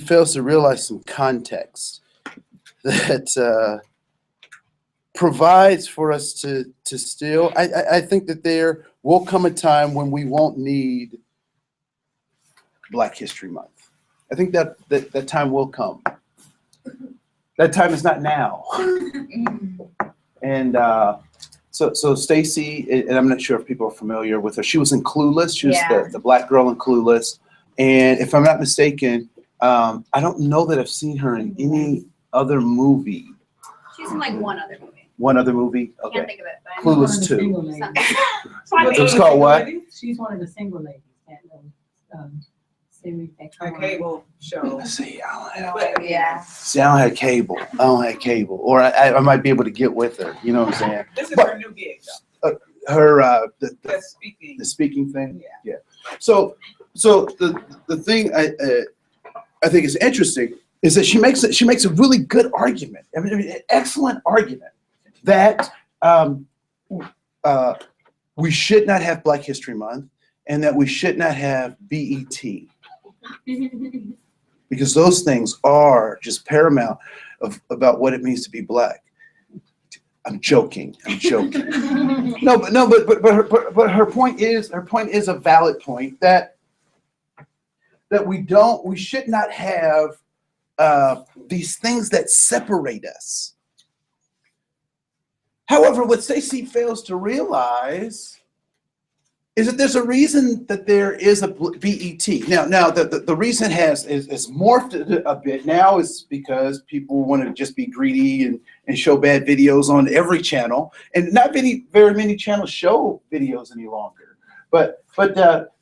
fails to realize some context that provides for us to still. I think that there will come a time when we won't need Black History Month. I think that time will come. That time is not now. And so Stacy, and I'm not sure if people are familiar with her. She was in Clueless. She was the black girl in Clueless. And if I'm not mistaken, I don't know that I've seen her in any other movie. She's in like one other movie. One other movie? Okay. Can't think of it. But Clueless 2. It was called what? She's one of the single ladies that series. A cable show. See, yeah. See, I don't have cable. Or I might be able to get with her. You know what I'm saying? This is her new gig, though. Her The speaking. the speaking thing. Yeah. So the thing I think is interesting is that she makes a really good argument. I mean, an excellent argument that we should not have Black History Month and that we should not have BET because those things are just paramount about what it means to be Black. I'm joking. No, but her point is a valid point that we should not have these things that separate us. However, what Stacey fails to realize is that there's a reason that there is a BET. Now the reason is morphed a bit now is because people want to just be greedy and show bad videos on every channel, and not very many channels show videos any longer. But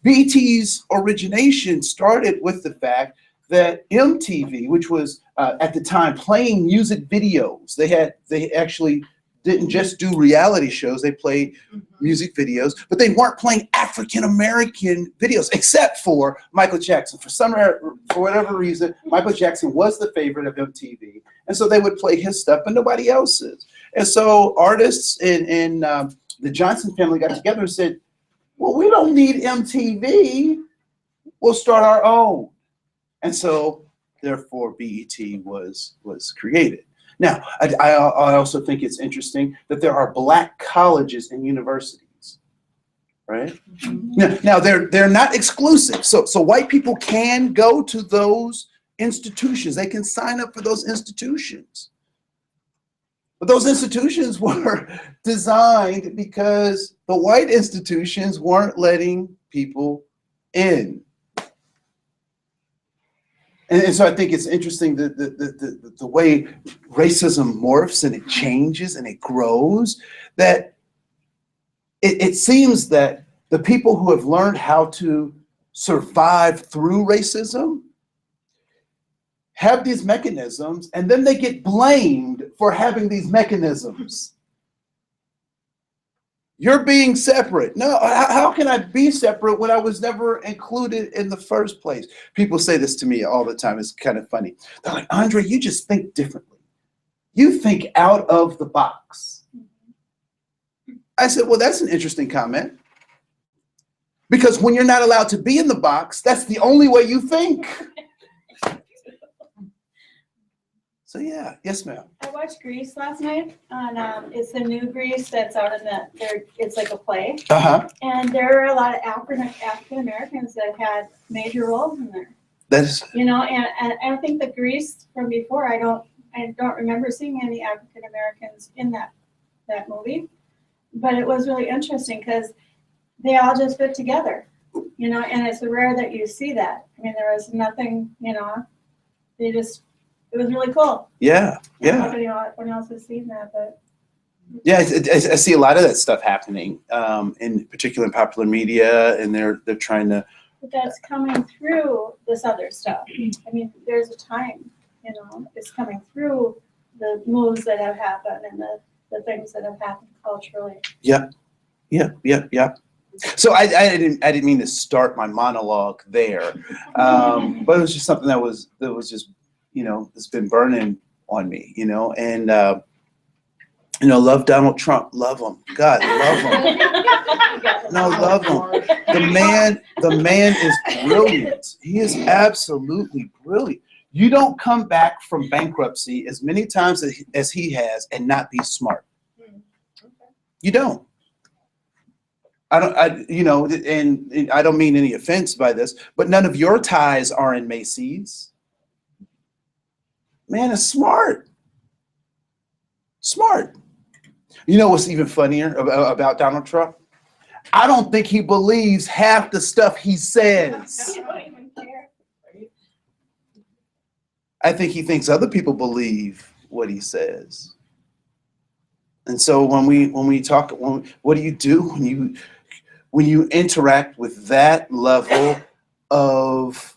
BET's origination started with the fact that MTV, which was at the time playing music videos, they actually didn't just do reality shows, they played music videos, but they weren't playing African American videos, except for Michael Jackson. For whatever reason, Michael Jackson was the favorite of MTV, and so they would play his stuff, but nobody else's. And so artists and the Johnson family got together and said, well, we don't need MTV, we'll start our own. And so, therefore, BET was created. Now, I also think it's interesting that there are Black colleges and universities, right? Now they're not exclusive. So white people can go to those institutions. They can sign up for those institutions. But those institutions were designed because the white institutions weren't letting people in. And so I think it's interesting the way racism morphs and it changes and it grows, that it seems that the people who have learned how to survive through racism have these mechanisms, and then they get blamed for having these mechanisms. You're being separate. No, how can I be separate when I was never included in the first place? People say this to me all the time. It's kind of funny. They're like, Andre, you just think differently. You think out of the box. I said, well, that's an interesting comment. Because when you're not allowed to be in the box, that's the only way you think. So yeah, yes, ma'am. I watched Grease last night, and it's the new Grease that's out in it's like a play. And there are a lot of African Americans that had major roles in there. That is, and I think the Grease from before, I don't remember seeing any African Americans in that movie, but it was really interesting because they all just fit together, and it's rare that you see that. I mean, there was nothing, it was really cool. Yeah. Nobody else has seen that, but. Yeah, I see a lot of that stuff happening, in particular in popular media, and they're trying to. But that's coming through this other stuff. I mean, there's a time, it's coming through the moves that have happened and the things that have happened culturally. Yep. So I didn't mean to start my monologue there, but it was just something that was just. It's been burning on me, and, love Donald Trump, love him. God, love him. No, love him. The man is brilliant. He is absolutely brilliant. You don't come back from bankruptcy as many times as he has and not be smart. You don't. And I don't mean any offense by this, but none of your ties are in Macy's. Man is smart. Smart. You know what's even funnier about Donald Trump? I don't think he believes half the stuff he says. You don't even care. I think he thinks other people believe what he says. And so when we talk, what do you do when you interact with that level of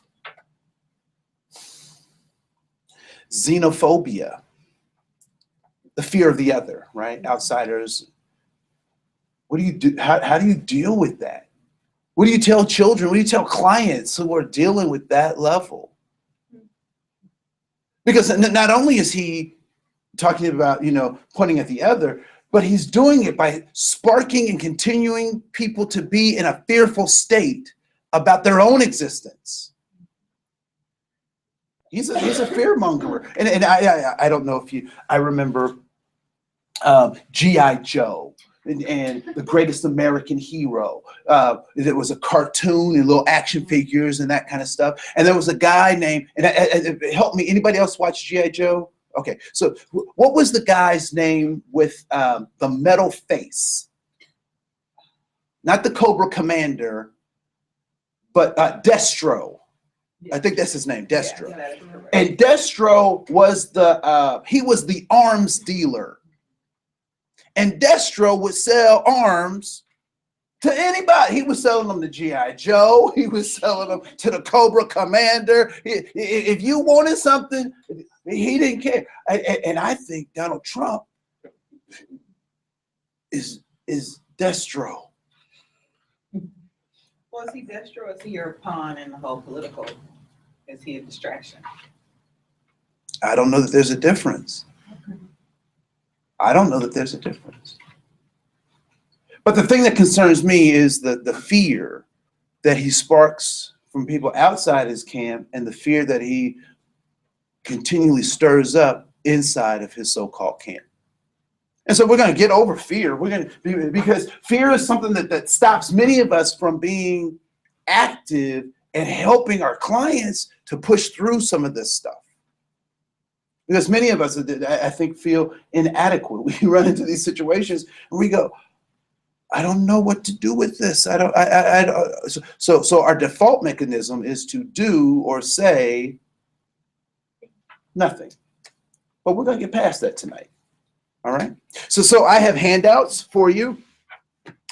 xenophobia, the fear of the other, right? Outsiders. What do you do? How do you deal with that? What do you tell children? What do you tell clients who are dealing with that level? Because not only is he talking about, pointing at the other, but he's doing it by sparking and continuing people to be in a fearful state about their own existence. He's a fear mongerer. And I don't know if I remember G.I. Joe and the greatest American hero. There was a cartoon and little action figures and that kind of stuff. And there was a guy named, and help me, anybody else watch G.I. Joe? Okay, so what was the guy's name with the metal face? Not the Cobra Commander, but Destro. I think that's his name, Destro. Yeah, that is correct. And Destro was the arms dealer. And Destro would sell arms to anybody. He was selling them to G.I. Joe. He was selling them to the Cobra Commander. If you wanted something, he didn't care. And I think Donald Trump is Destro. Well, is he Destro or is he your pawn in the whole political? Is he a distraction? I don't know that there's a difference. I don't know that there's a difference. But the thing that concerns me is the fear that he sparks from people outside his camp and the fear that he continually stirs up inside of his so-called camp. And so we're going to get over fear. Because fear is something that stops many of us from being active and helping our clients to push through some of this stuff. Because many of us, I think, feel inadequate. We run into these situations and we go, I don't know what to do with this. So our default mechanism is to do or say nothing. But we're going to get past that tonight. All right. So I have handouts for you.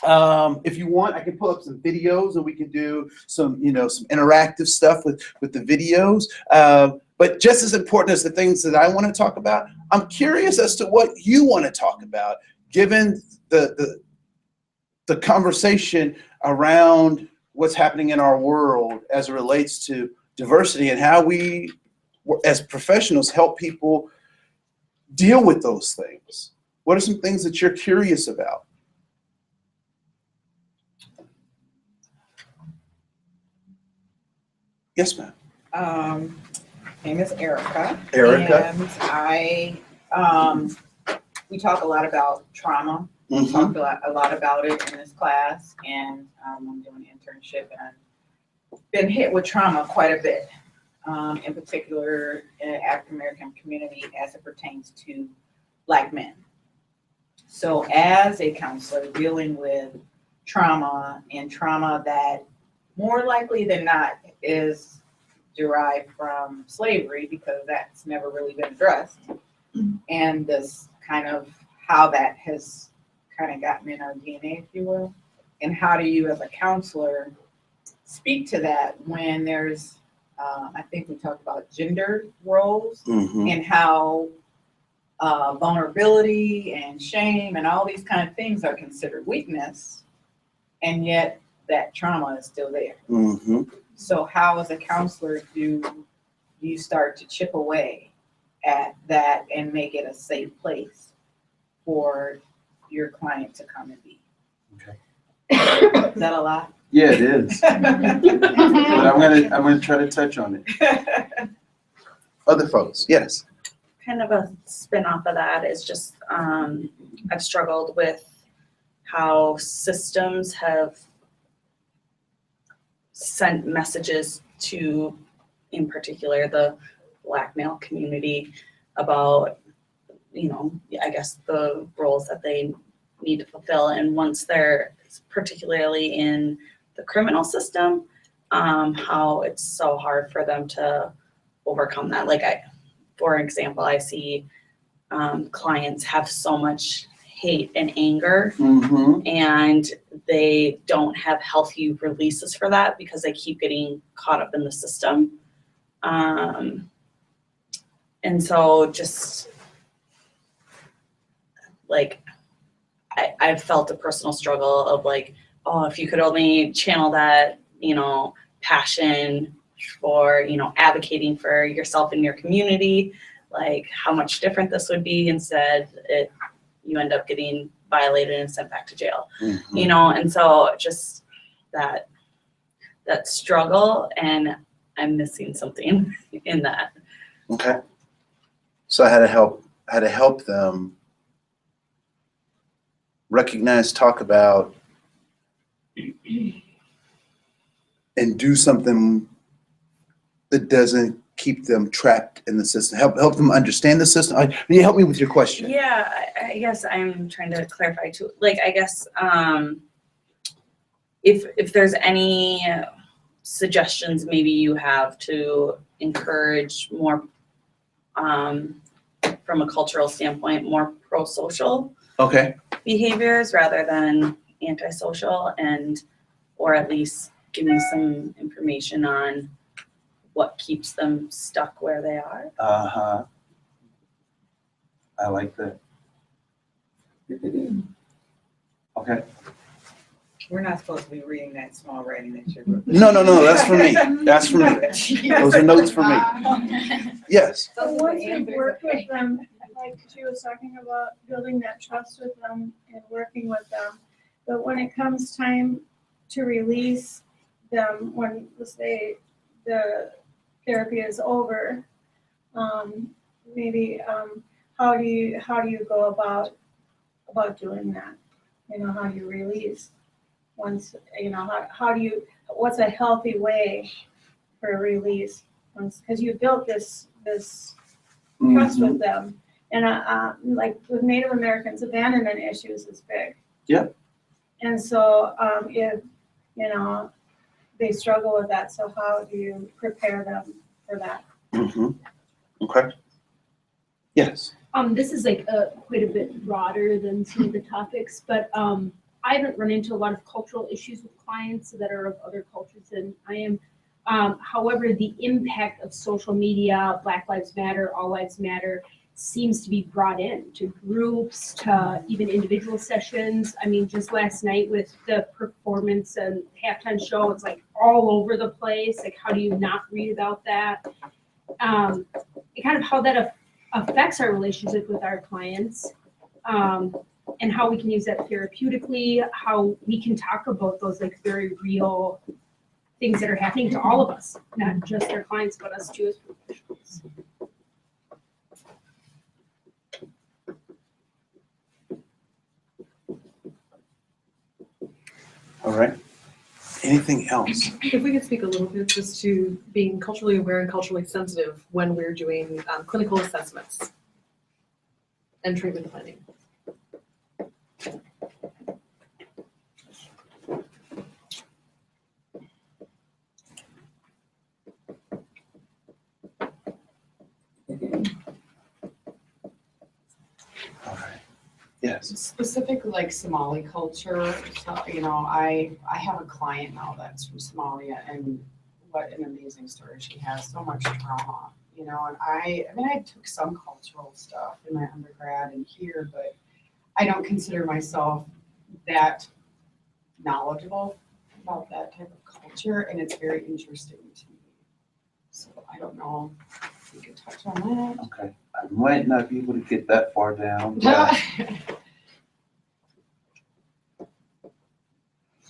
If you want, I can pull up some videos and we can do some interactive stuff with the videos. But just as important as the things that I want to talk about, I'm curious as to what you want to talk about, given the conversation around what's happening in our world as it relates to diversity and how we, as professionals, help people deal with those things. What are some things that you're curious about? Yes, ma'am. Name is Erica. Erica. And we talk a lot about trauma. We talk a lot about it in this class, and I'm doing an internship, and I've been hit with trauma quite a bit, in particular in the African American community as it pertains to Black men. So as a counselor dealing with trauma, and trauma that more likely than not is derived from slavery, because that's never really been addressed, and this kind of how that has kind of gotten in our DNA, if you will, and how do you as a counselor speak to that when there's, I think we talked about gender roles and how vulnerability and shame and all these kind of things are considered weakness, and yet that trauma is still there. So how as a counselor do you start to chip away at that and make it a safe place for your client to come and be? Okay. Is that a lot? Yeah, it is. But I'm gonna try to touch on it. Other folks, yes. Kind of a spin off of that is just I've struggled with how systems have sent messages to, in particular, the Black male community about, you know, I guess the roles that they need to fulfill. And once they're particularly in the criminal system, how it's so hard for them to overcome that. Like for example, I see clients have so much hate and anger, Mm-hmm. and they don't have healthy releases for that because they keep getting caught up in the system. And so just like, I've felt a personal struggle of like, oh, if you could only channel that, you know, passion for, you know, advocating for yourself and your community, like how much different this would be. Instead, you end up getting violated and sent back to jail, Mm-hmm. you know? And so just that struggle, and I'm missing something in that. Okay. So I had to help them recognize, talk about, and do something that doesn't keep them trapped in the system. Help them understand the system. Can you help me with your question? Yeah, I guess I'm trying to clarify too. Like, I guess if there's any suggestions maybe you have to encourage more, from a cultural standpoint, more pro-social Okay. behaviors rather than antisocial, and or at least give me some information on what keeps them stuck where they are. Uh-huh. I like that. Okay. We're not supposed to be reading that small writing that you're doing. No, that's for me. That's for me. Those are notes for me. Yes. So once you've worked with them, like she was talking about building that trust with them and working with them, but when it comes time to release them, when, let's say, the therapy is over, maybe how do you go about doing that? You know, how do you release? Once, you know, how do you, what's a healthy way for a release? Once, because you built this trust with them, and like with Native Americans, abandonment issues is big. Yep. And so if, you know, they struggle with that, so how do you prepare them for that? Mm-hmm. Okay. Yes. This is like quite a bit broader than some of the topics, but I haven't run into a lot of cultural issues with clients that are of other cultures than I am. However, the impact of social media, Black Lives Matter, All Lives Matter, seems to be brought in to groups, to even individual sessions. I mean, just last night with the performance and halftime show, it's like all over the place. Like, how do you not read about that? Kind of how that affects our relationship with our clients, and how we can use that therapeutically, how we can talk about those like very real things that are happening to all of us, not just our clients, but us too as professionals. All right. Anything else? If we could speak a little bit just to being culturally aware and culturally sensitive when we're doing clinical assessments and treatment planning. All right. Yes. Specifically like Somali culture, so, you know, I have a client now that's from Somalia, and what an amazing story. She has so much trauma, you know, and I mean, I took some cultural stuff in my undergrad and here, but I don't consider myself that knowledgeable about that type of culture, and it's very interesting to me. So I don't know if we could touch on that. Okay. I might not be able to get that far down.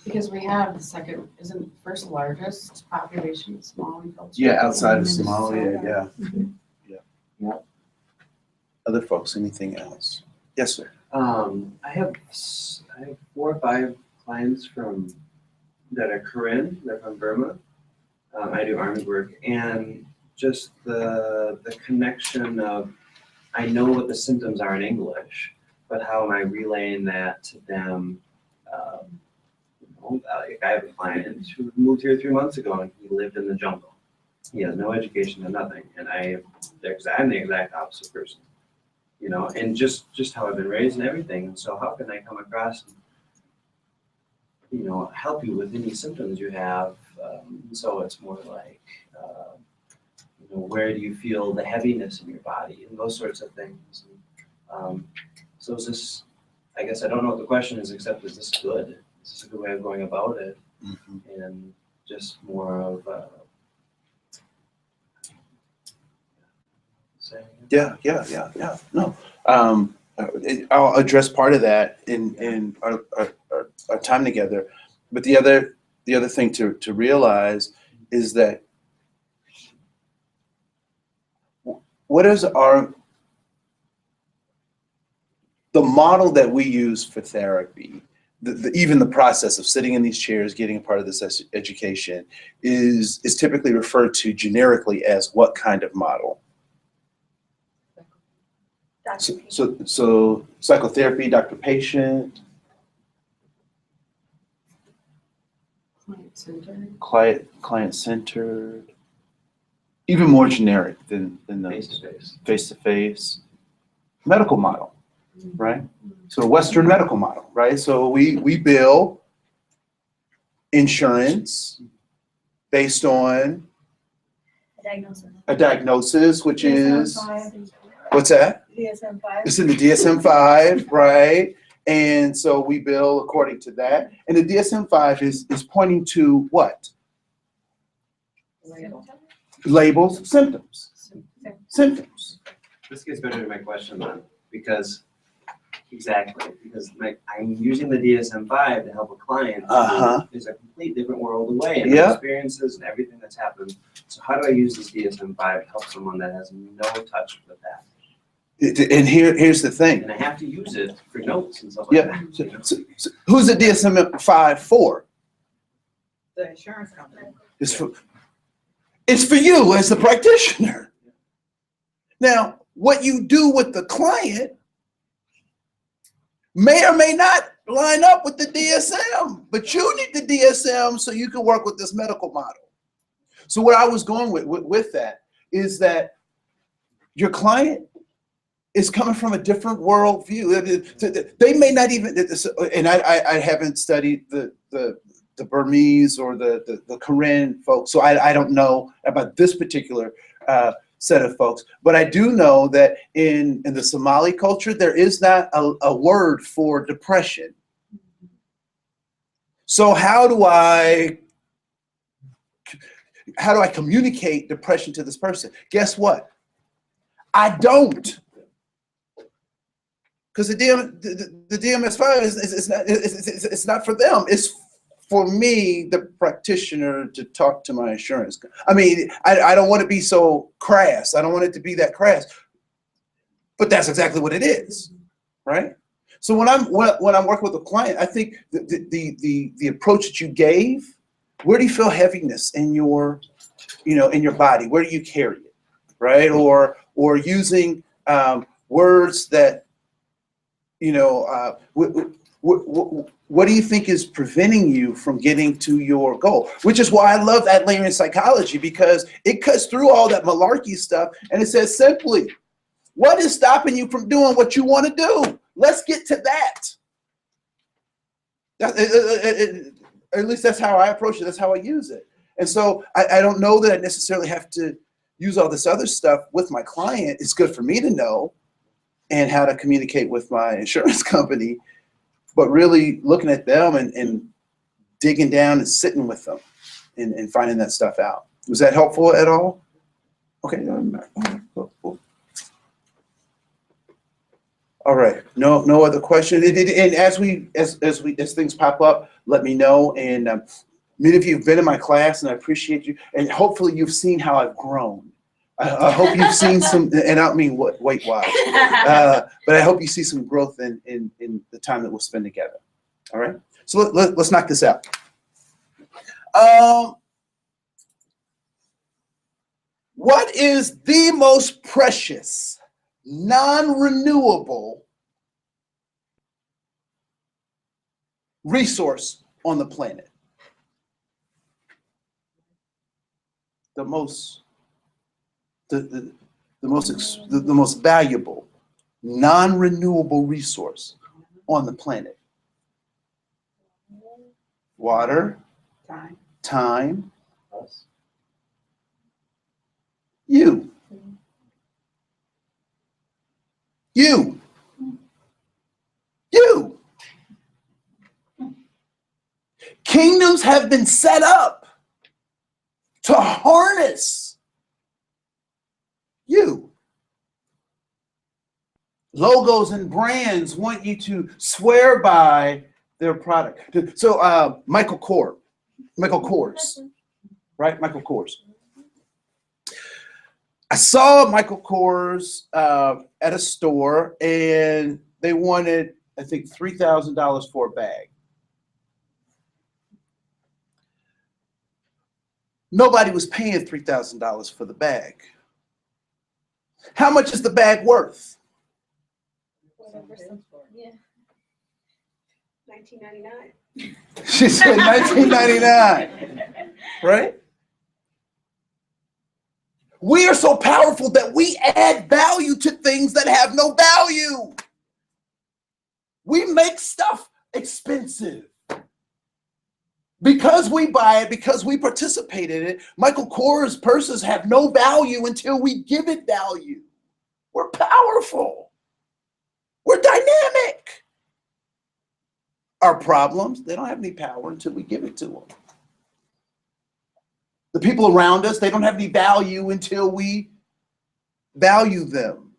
Because we have the second, isn't first largest population of Somali culture? Yeah, outside of in Somalia, Minnesota. yeah. Yeah. Other folks, anything else? Yes, sir. I have 4 or 5 clients that are Korean. They're from Burma. I do army work, and just the connection of, I know what the symptoms are in English, but how am I relaying that to them? Like I have a client who moved here 3 months ago, and he lived in the jungle. He has no education and nothing, and I'm the exact opposite person, you know, and just how I've been raised and everything. And so how can I come across and, you know, help you with any symptoms you have? So it's more like, you know, where do you feel the heaviness in your body and those sorts of things. And, so is this, I guess I don't know what the question is, except is this good? Is this a good way of going about it? Mm-hmm. And just more of saying. Yeah. No. I'll address part of that in our time together. But the other thing to realize is that what is the model that we use for therapy, even the process of sitting in these chairs, getting a part of this education is typically referred to generically as what kind of model? So psychotherapy, doctor-patient, Client-centered. client-centered, even more generic than those. Face-to-face. Face-to-face, medical model, right? So Western medical model, right? So we bill insurance based on a diagnosis, which is, what's that? DSM-5. It's in the DSM-5, right? And so we bill according to that. And the DSM-5 is pointing to what? Labels, symptoms. Symptoms. This gets better to my question then, because I'm using the DSM-5 to help a client who is a complete different world away, and Yeah. experiences and everything that's happened. So how do I use this DSM-5 to help someone that has no touch with that? And here's the thing. And I have to use it for notes and stuff like Yeah. that. So who's the DSM-5 for? The insurance company. It's for you as the practitioner. Now, what you do with the client may or may not line up with the DSM, but you need the DSM so you can work with this medical model. So what I was going with that is that your client is coming from a different worldview. They may not even, and I haven't studied the Burmese or the Korean folks, so I don't know about this particular set of folks. But I do know that in the Somali culture, there is not a word for depression. So how do I communicate depression to this person? Guess what? I don't. Because the DMS-5 is not for them. It's for me, the practitioner, to talk to my insurance. I mean, I don't want to be so crass. I don't want it to be that crass. But that's exactly what it is, right? So when I'm working with a client, I think the approach that you gave, where do you feel heaviness in your, in your body? Where do you carry it, right? Or using words that, what do you think is preventing you from getting to your goal? Which is why I love Adlerian psychology, because it cuts through all that malarkey stuff and it says simply, what is stopping you from doing what you want to do? Let's get to that. At least that's how I approach it. That's how I use it. And so I don't know that I necessarily have to use all this other stuff with my client. It's good for me to know and how to communicate with my insurance company, but really looking at them and digging down and sitting with them and finding that stuff out. Was that helpful at all? Okay. Cool. All right. No other questions. And as things pop up, let me know. And many of you have been in my class, and I appreciate you. And hopefully, you've seen how I've grown. I hope you've seen some, and I don't mean weight wise, but I hope you see some growth in the time that we'll spend together. All right. So let's knock this out. What is the most precious, non-renewable resource on the planet? The most valuable, non-renewable resource on the planet. Water, time, you. Kingdoms have been set up to harness you. Logos and brands want you to swear by their product. So Michael Kors, right? Michael Kors. I saw Michael Kors at a store, and they wanted, I think, $3,000 for a bag. Nobody was paying $3,000 for the bag. How much is the bag worth? Yeah. $19.99. She said $19.99, right? We are so powerful that we add value to things that have no value. We make stuff expensive. Because we buy it, because we participate in it, Michael Kors purses have no value until we give it value. We're powerful. We're dynamic. Our problems, they don't have any power until we give it to them. The people around us, they don't have any value until we value them.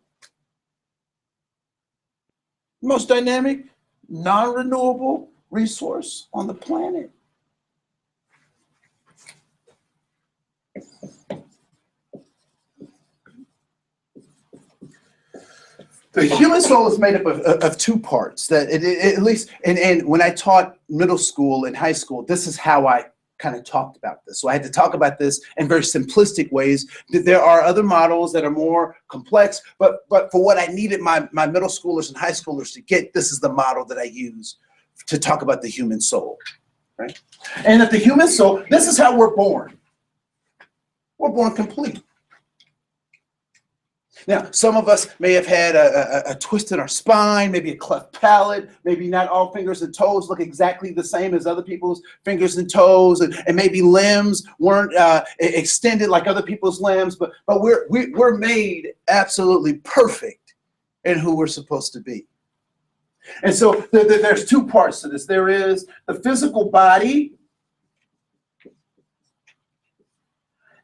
Most dynamic, non-renewable resource on the planet. The human soul is made up of two parts. That at least, and when I taught middle school and high school, this is how I kind of talked about this. So I had to talk about this in very simplistic ways. There are other models that are more complex, but for what I needed my middle schoolers and high schoolers to get, this is the model that I use to talk about the human soul, right? And that the human soul, this is how we're born. We're born complete. Now, some of us may have had a twist in our spine, maybe a cleft palate, maybe not all fingers and toes look exactly the same as other people's fingers and toes, and maybe limbs weren't extended like other people's limbs, but we're made absolutely perfect in who we're supposed to be. And so there's two parts to this. There is the physical body,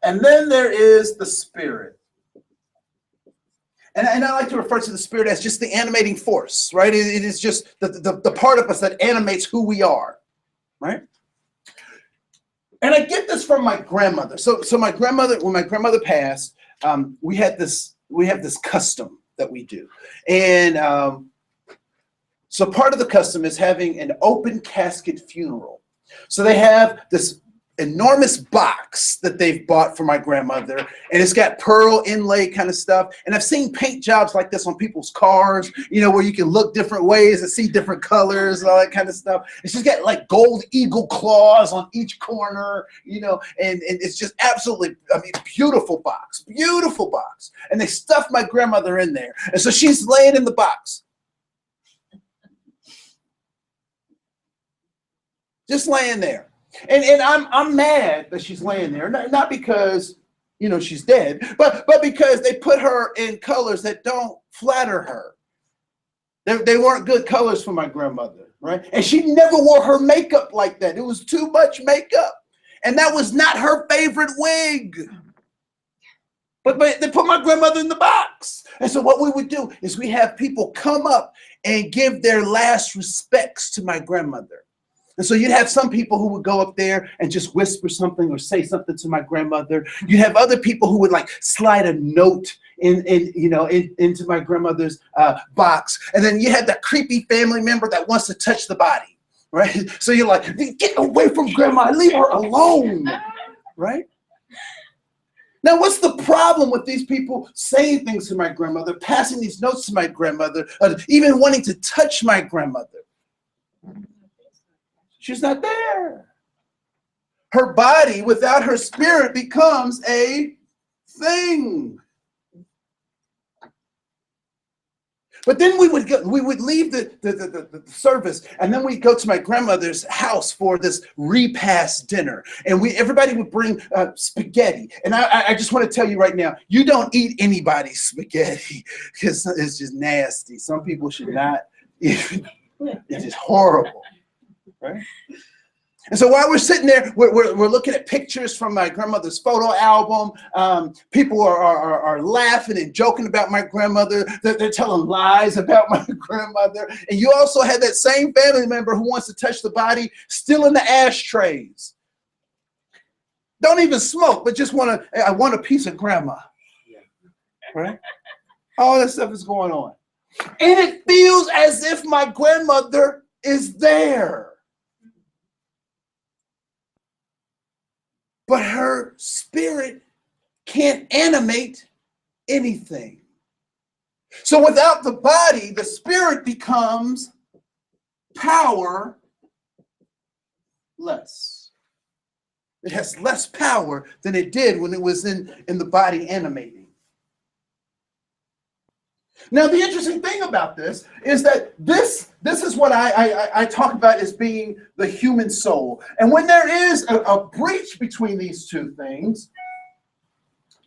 and then there is the spirit. And I like to refer to the spirit as just the animating force, right? It is just the part of us that animates who we are, right? And I get this from my grandmother. So my grandmother, when my grandmother passed, we have this custom that we do. And so part of the custom is having an open casket funeral. So they have this enormous box that they've bought for my grandmother, and it's got pearl inlay kind of stuff. And I've seen paint jobs like this on people's cars, you know, where you can look different ways and see different colors and all that kind of stuff. It's just got like gold eagle claws on each corner, you know, and it's just absolutely, I mean, beautiful box. And they stuffed my grandmother in there. And so she's laying in the box. Just laying there. And I'm mad that she's laying there, not because, you know, she's dead, but because they put her in colors that don't flatter her. They weren't good colors for my grandmother, right? And she never wore her makeup like that. It was too much makeup. And that was not her favorite wig. But they put my grandmother in the box. And so what we would do is we have people come up and give their last respects to my grandmother. And so you'd have some people who would go up there and just whisper something or say something to my grandmother. You'd have other people who would like slide a note into my grandmother's box. And then you had that creepy family member that wants to touch the body, right? So you're like, get away from grandma, leave her alone, right? Now, what's the problem with these people saying things to my grandmother, passing these notes to my grandmother, even wanting to touch my grandmother? She's not there. Her body without her spirit becomes a thing. But then we would leave the service, and then we'd go to my grandmother's house for this repast dinner, and everybody would bring spaghetti. And I just want to tell you right now, you don't eat anybody's spaghetti because it's just nasty. Some people should not eat it. It is horrible, right? And so while we're sitting there, we're looking at pictures from my grandmother's photo album. People are laughing and joking about my grandmother. They're telling lies about my grandmother. And you also had that same family member who wants to touch the body still in the ashtrays. Don't even smoke, but just I want a piece of grandma. Right? All that stuff is going on. And it feels as if my grandmother is there. But her spirit can't animate anything. So without the body, the spirit becomes powerless. It has less power than it did when it was in the body animating. Now, the interesting thing about this is that this is what I talk about as being the human soul. And when there is a breach between these two things,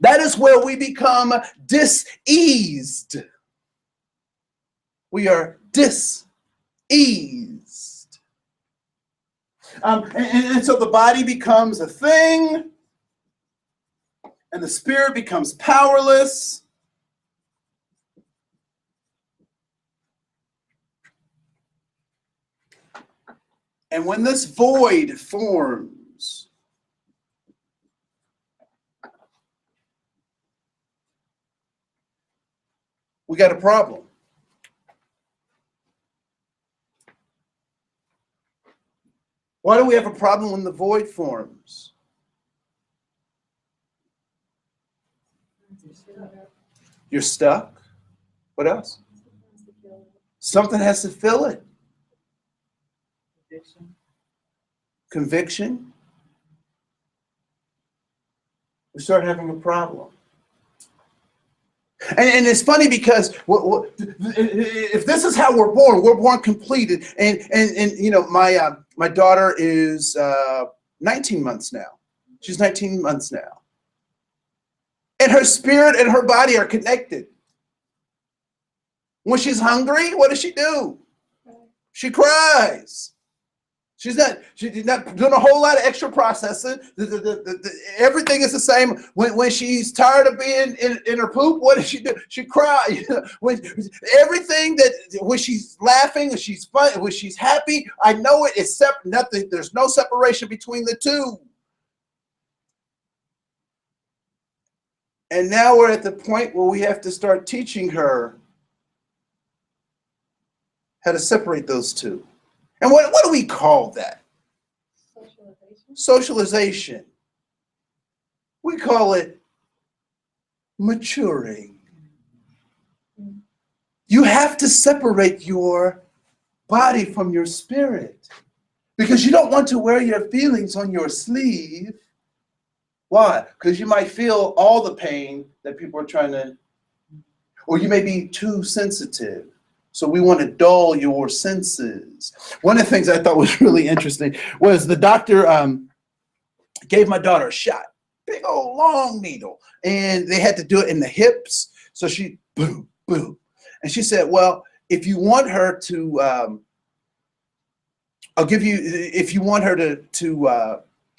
that is where we become diseased. We are diseased. And so the body becomes a thing, and the spirit becomes powerless. And when this void forms, we got a problem. Why do we have a problem when the void forms? You're stuck. What else? Something has to fill it. Conviction. We start having a problem. And it's funny because if this is how we're born completed. And you know, my daughter is 19 months now. She's 19 months now. And her spirit and her body are connected. When she's hungry, what does she do? She cries. She's not doing a whole lot of extra processing. Everything is the same. When she's tired of being in her poop, what does she do? She cries. When she's laughing, when she's fun, when she's happy, I know it is nothing. There's no separation between the two. And now we're at the point where we have to start teaching her how to separate those two. And what do we call that? Socialization. We call it maturing. You have to separate your body from your spirit because you don't want to wear your feelings on your sleeve. Why? Because you might feel all the pain that people are trying to, or you may be too sensitive. So we want to dull your senses. One of the things I thought was really interesting was the doctor gave my daughter a shot, big old long needle, and they had to do it in the hips. So she, boom, boom. And she said, well, if you want her to, if you want her to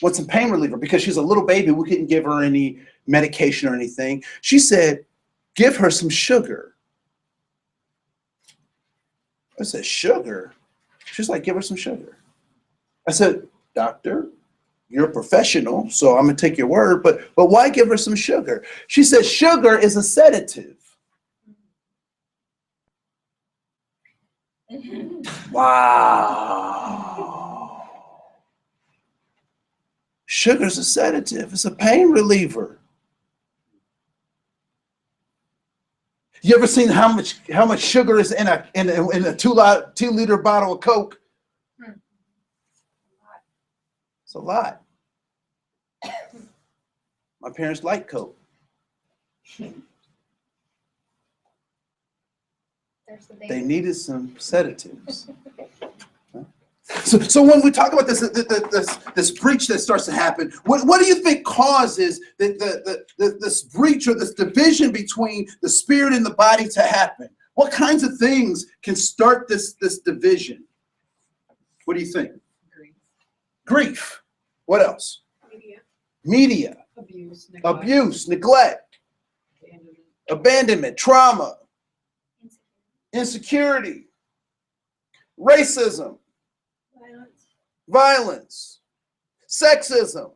want some pain reliever, because she's a little baby, we couldn't give her any medication or anything. She said, give her some sugar. I said, sugar? She's like, give her some sugar. I said, doctor, you're a professional, so I'm gonna take your word, but why give her some sugar? She said, sugar is a sedative. Wow. Sugar's a sedative. It's a pain reliever. You ever seen how much sugar is in a 2-liter bottle of Coke? It's a lot. My parents liked Coke. They needed some sedatives. So when we talk about this breach that starts to happen, what do you think causes this breach or this division between the spirit and the body to happen? What kinds of things can start this division? What do you think? Grief. What else? Media. Abuse, neglect, abandonment, trauma, insecurity, racism, violence, sexism,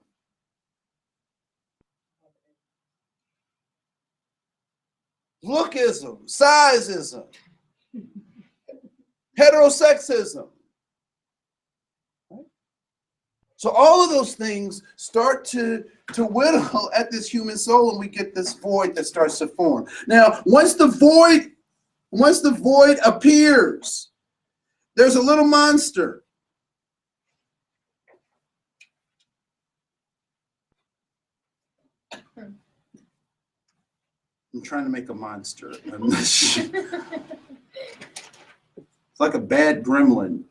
lookism, sizeism, heterosexism. So all of those things start to whittle at this human soul, and we get this void that starts to form. Now, once the void appears, there's a little monster. I'm trying to make a monster. It's like a bad gremlin.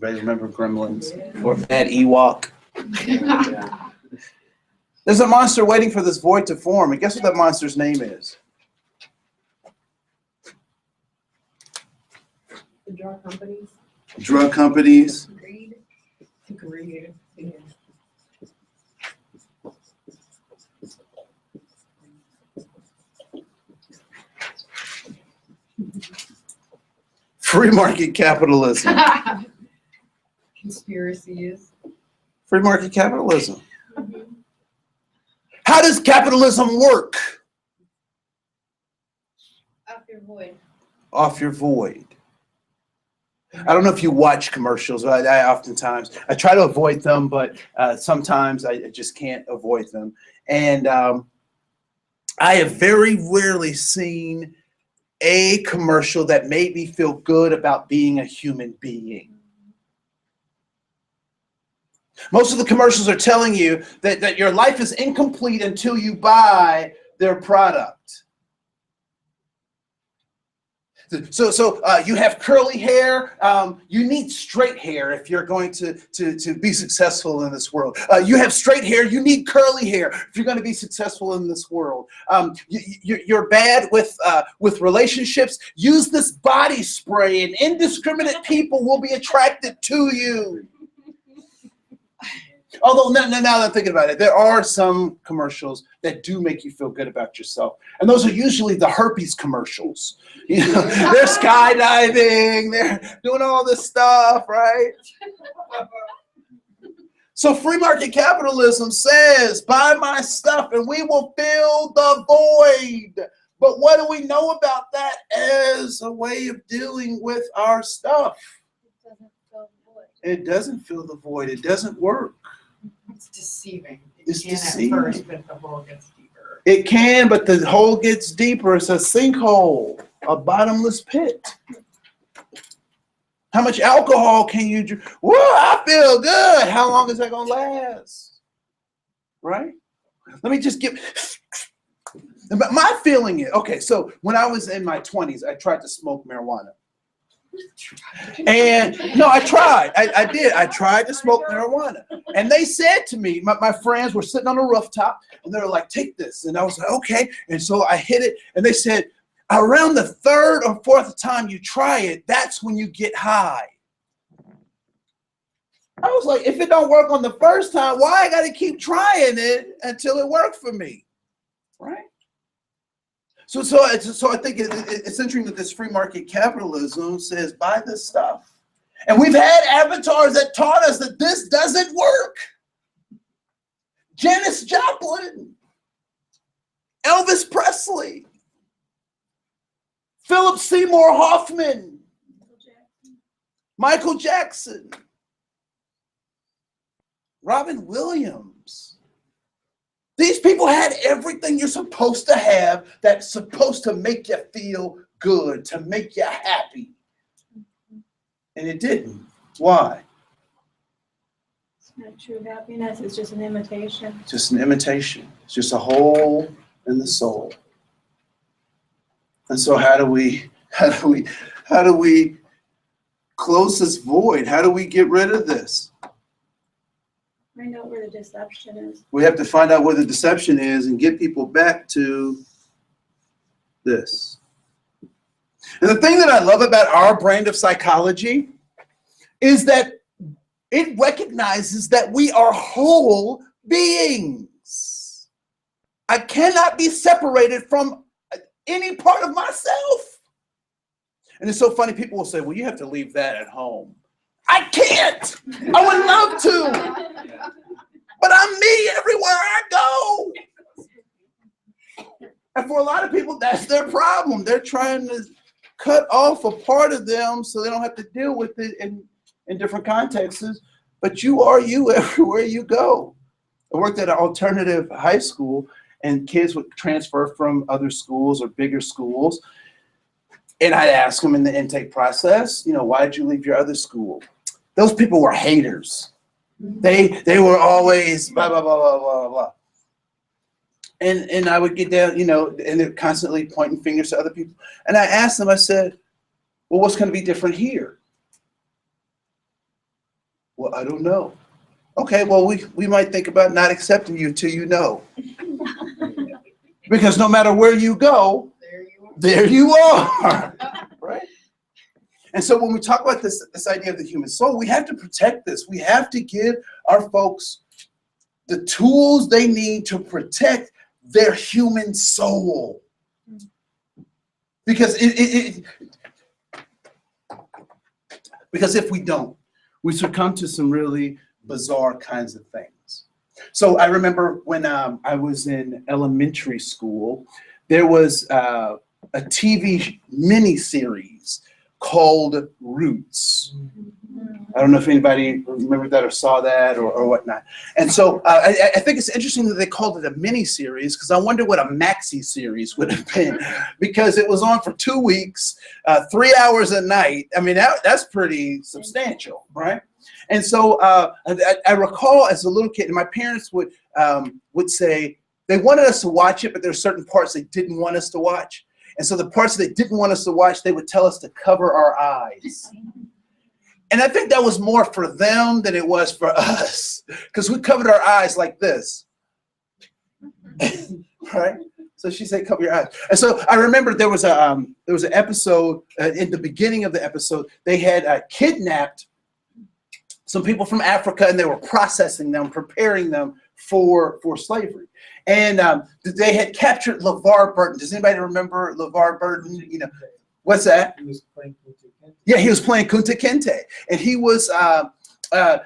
Anybody remember Gremlins? Or bad Ewok? There's a monster waiting for this void to form, and guess what that monster's name is? The drug companies. Drug companies. Greed. Greed. Yeah. Free market capitalism. Conspiracies. Free market capitalism. How does capitalism work? Off your void. Off your void. I don't know if you watch commercials. I oftentimes, I try to avoid them, but sometimes I just can't avoid them. And I have very rarely seen a commercial that made me feel good about being a human being. Most of the commercials are telling you that your life is incomplete until you buy their product. So you have curly hair. You need straight hair if you're going to be successful in this world. You have straight hair. You need curly hair if you're going to be successful in this world. You're bad with relationships. Use this body spray, and indiscriminate people will be attracted to you. Although now that I'm thinking about it, there are some commercials that do make you feel good about yourself. And those are usually the herpes commercials. You know, they're skydiving, they're doing all this stuff, right? So free market capitalism says, buy my stuff and we will fill the void. But what do we know about that as a way of dealing with our stuff? It doesn't fill the void. It doesn't work. It's deceiving. It's It can deceiving. at first, but the hole gets deeper. It can, but the hole gets deeper. It's a sinkhole, a bottomless pit. How much alcohol can you drink? Whoa, I feel good. How long is that going to last? Right? Let me just give... My feeling is, okay, so when I was in my 20s, I tried to smoke marijuana. And no, I tried. I did. I tried to smoke marijuana. And they said to me, my friends were sitting on a rooftop, and they were like, take this. And I was like, okay. And so I hit it, and they said, around the third or fourth time you try it, that's when you get high. I was like, if it don't work on the first time, why I got to keep trying it until it worked for me, right? So I think it's interesting that this free market capitalism says, buy this stuff, And we've had avatars that taught us that this doesn't work. Janis Joplin, Elvis Presley, Philip Seymour Hoffman, Michael Jackson, Robin Williams. These people had everything you're supposed to have that's supposed to make you feel good, to make you happy. And it didn't. Why? It's not true happiness, it's just an imitation. Just an imitation. It's just a hole in the soul. And so how do we close this void? How do we get rid of this? Find out where the deception is. We have to find out where the deception is and get people back to this. And the thing that I love about our brand of psychology is that it recognizes that we are whole beings. I cannot be separated from any part of myself. And it's so funny, people will say, well, you have to leave that at home. I can't. I would love to. But I'm me everywhere I go. And for a lot of people, that's their problem. They're trying to cut off a part of them so they don't have to deal with it in different contexts. But you are you everywhere you go. I worked at an alternative high school, and kids would transfer from other schools or bigger schools. And I'd ask them in the intake process, you know, why did you leave your other school? Those people were haters. They were always blah, blah, blah, blah, blah, blah. And I would get down, you know, and they're constantly pointing fingers to other people. And I asked them, I said, well, what's going to be different here? Well, I don't know. Okay, well, we might think about not accepting you until you know. Because no matter where you go, there you are. Right? And so when we talk about this idea of the human soul, we have to protect this. We have to give our folks the tools they need to protect their human soul. Because because if we don't, we succumb to some really bizarre kinds of things. So I remember when I was in elementary school, there was a TV miniseries called Roots. I don't know if anybody remembered that or saw that or whatnot. And so I think it's interesting that they called it a mini-series, because I wonder what a maxi series would have been, because it was on for 2 weeks, 3 hours a night. I mean, that's pretty substantial, right? And so I recall as a little kid, and my parents would say they wanted us to watch it, but there were certain parts they didn't want us to watch. And so the parts they didn't want us to watch, they would tell us to cover our eyes. And I think that was more for them than it was for us, because we covered our eyes like this. Right? So she said, cover your eyes. And so I remember there was an episode, in the beginning of the episode, they had kidnapped some people from Africa, and they were processing them, preparing them for slavery. And they had captured LeVar Burton. Does anybody remember LeVar Burton? You know, what's that? He was playing Kunta Kinte. Yeah, he was playing Kunta Kinte. And he was, for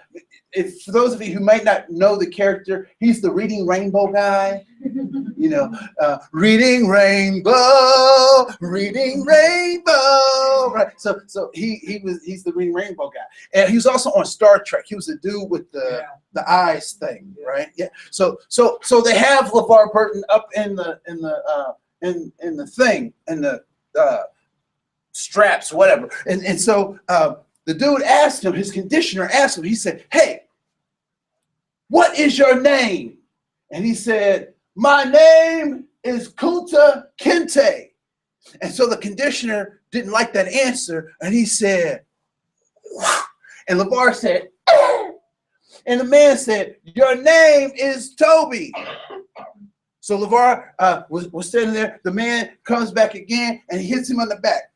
those of you who might not know the character, he's the Reading Rainbow guy. You know, reading rainbow, right? So he's the Reading Rainbow guy, and he was also on Star Trek. He was the dude with the eyes thing, right? Yeah. So they have LeVar Burton up in the thing, in the straps, whatever, and so the dude asked him, his conditioner asked him. He said, "Hey, what is your name?" And he said, "My name is Kunta Kinte." And so the conditioner didn't like that answer, and he said, "Wow." And LeVar said, "Oh." And the man said, "Your name is Toby." So LeVar was standing there. The man comes back again, and he hits him on the back.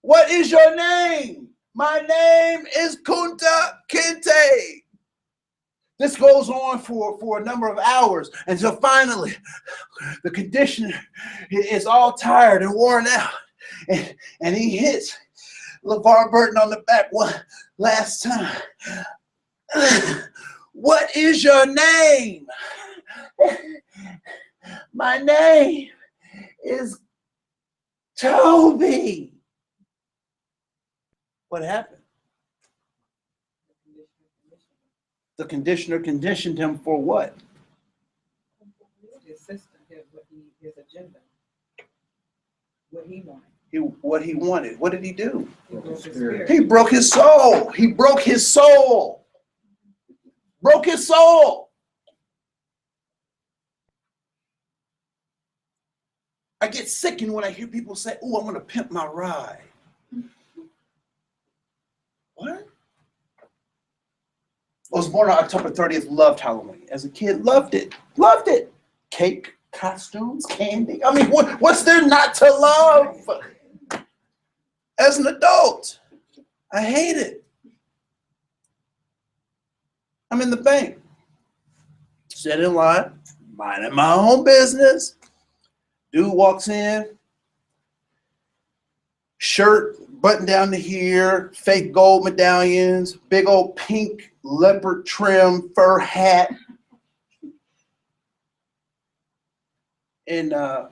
"What is your name?" "My name is Kunta Kinte." This goes on for a number of hours. And so finally, the conditioner is all tired and worn out. And he hits LeVar Burton on the back one last time. What is your name? My name is Toby. What happened? The conditioner conditioned him for what? His system, his agenda, what he wanted. What he wanted. What did he do? He broke his spirit. He broke his soul. He broke his soul. Broke his soul. I get sickened when I hear people say, "Oh, I'm going to pimp my ride." What? I was born on October 30th, loved Halloween. As a kid, loved it. Loved it. Cake, costumes, candy. I mean, what's there not to love? As an adult, I hate it. I'm in the bank, sit in line, minding my own business. Dude walks in, shirt buttoned down to here, fake gold medallions, big old pink leopard trim fur hat. And how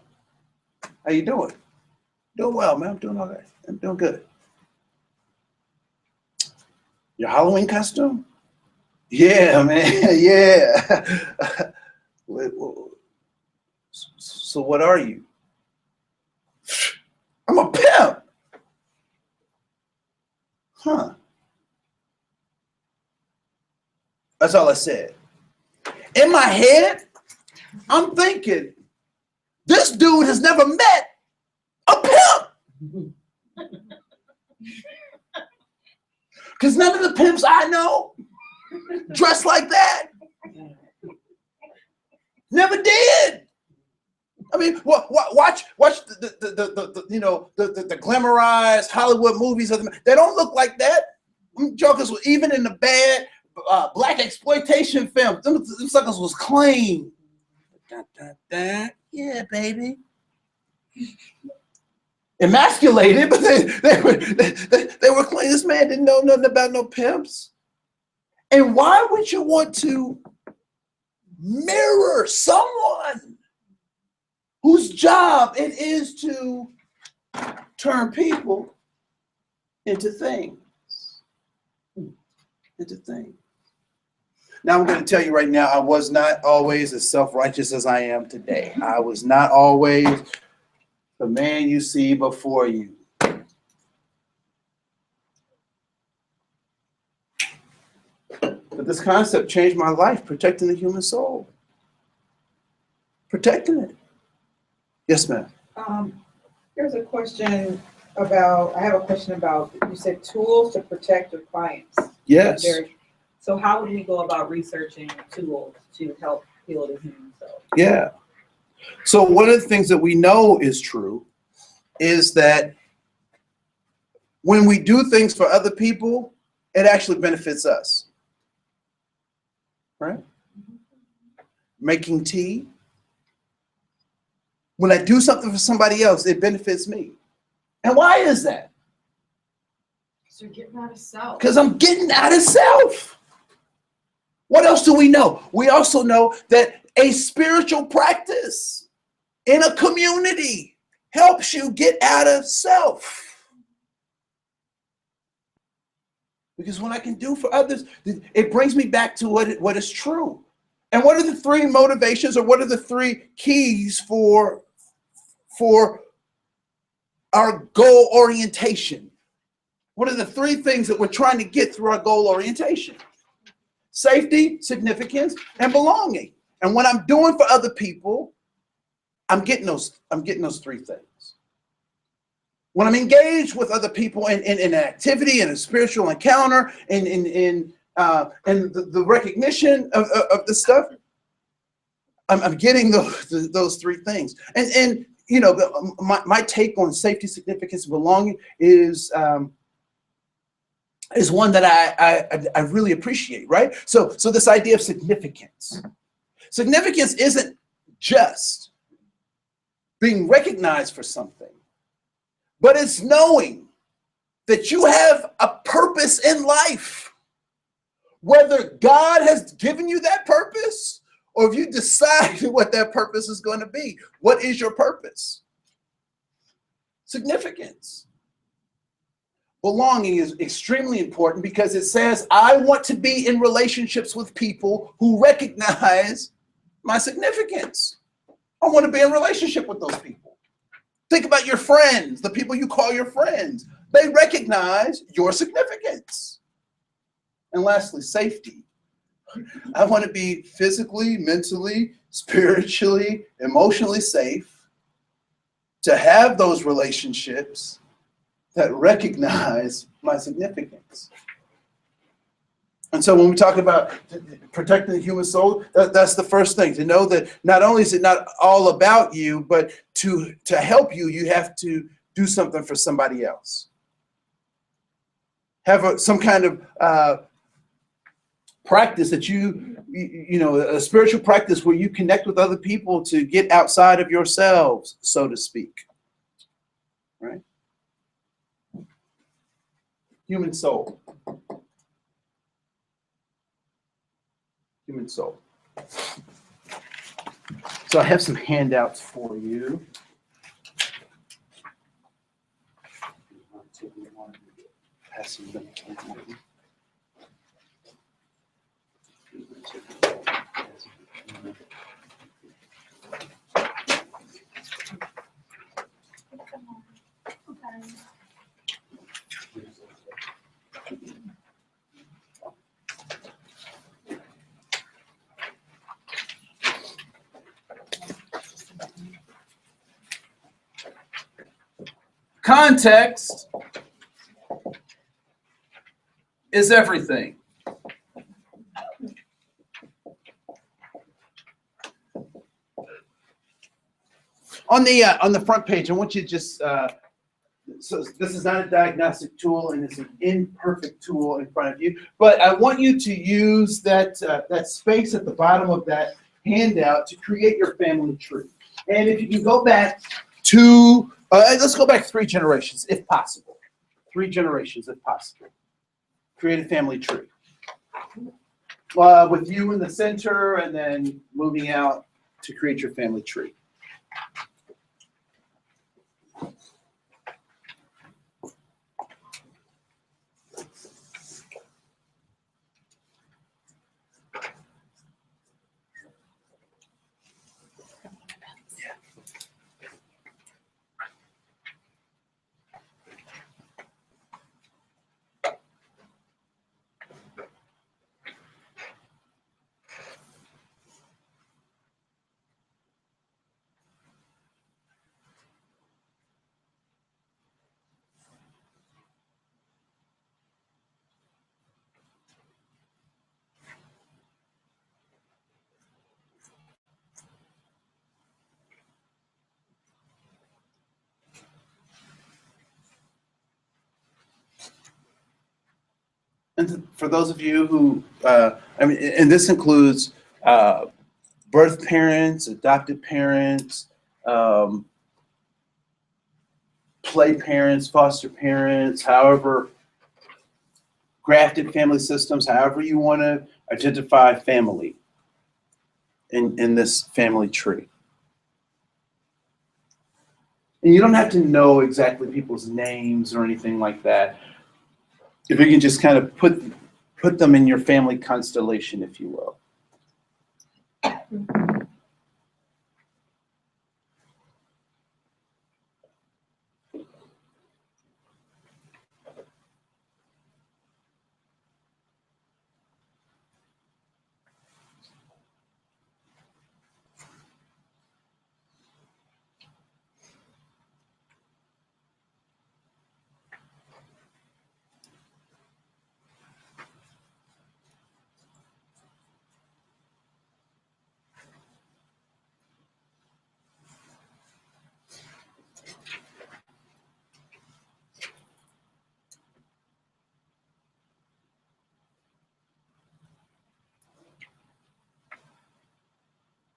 you doing? Doing well, man. I'm doing all right. I'm doing good. Your Halloween costume? Yeah, man. Yeah. So what are you? I'm a pimp. Huh. That's all I said. In my head, I'm thinking, this dude has never met a pimp. Because none of the pimps I know dress like that. Never did. I mean, watch the glamorized Hollywood movies of them. They don't look like that. Them jokers were even in the bad black exploitation films. Them suckers was clean. Yeah, baby. Emasculated, but they were clean. This man didn't know nothing about no pimps. And why would you want to mirror someone whose job it is to turn people into things? Into things. Now I'm going to tell you right now, I was not always as self-righteous as I am today. I was not always the man you see before you. But this concept changed my life, protecting the human soul. Protecting it. Yes, ma'am. Here's a question about, I have a question about, you said tools to protect your clients. Yes. So how would we go about researching tools to help heal the human soul? Yeah. So one of the things that we know is true is that when we do things for other people, it actually benefits us. Right? Making tea. When I do something for somebody else, it benefits me. And why is that? Because you're getting out of self. Because I'm getting out of self. What else do we know? We also know that a spiritual practice in a community helps you get out of self. Because when I can do for others, it brings me back to what is true. And what are the three motivations, or what are the three keys for our goal orientation? What are the three things that we're trying to get through our goal orientation? Safety, significance, and belonging. And when I'm doing for other people, I'm getting those three things. When I'm engaged with other people in an activity, in a spiritual encounter, in the recognition of the stuff, I'm getting those three things. And you know, my take on safety, significance, and belonging is one that I really appreciate, right? So this idea of significance. Significance isn't just being recognized for something, but it's knowing that you have a purpose in life. Whether God has given you that purpose or if you decide what that purpose is going to be. What is your purpose? Significance. Belonging is extremely important because it says, I want to be in relationships with people who recognize my significance. I want to be in relationship with those people. Think about your friends, the people you call your friends. They recognize your significance. And lastly, safety. I want to be physically, mentally, spiritually, emotionally safe to have those relationships that recognize my significance. And so when we talk about protecting the human soul, that's the first thing, to know that not only is it not all about you, but to help you, you have to do something for somebody else. Have some kind of practice that you know, a spiritual practice where you connect with other people to get outside of yourselves, so to speak. Right? Human soul. Human soul. So I have some handouts for you. Pass them. Context is everything. On the front page, I want you to just so this is not a diagnostic tool and it's an imperfect tool in front of you, but I want you to use that that space at the bottom of that handout to create your family tree. And if you can go back to let's go back 3 generations if possible. 3 generations if possible. Create a family tree. With you in the center and then moving out to create your family tree. And for those of you who, I mean, and this includes birth parents, adopted parents, play parents, foster parents, however, grafted family systems, however you want to identify family in this family tree. And you don't have to know exactly people's names or anything like that. If you can just kind of put them in your family constellation, if you will.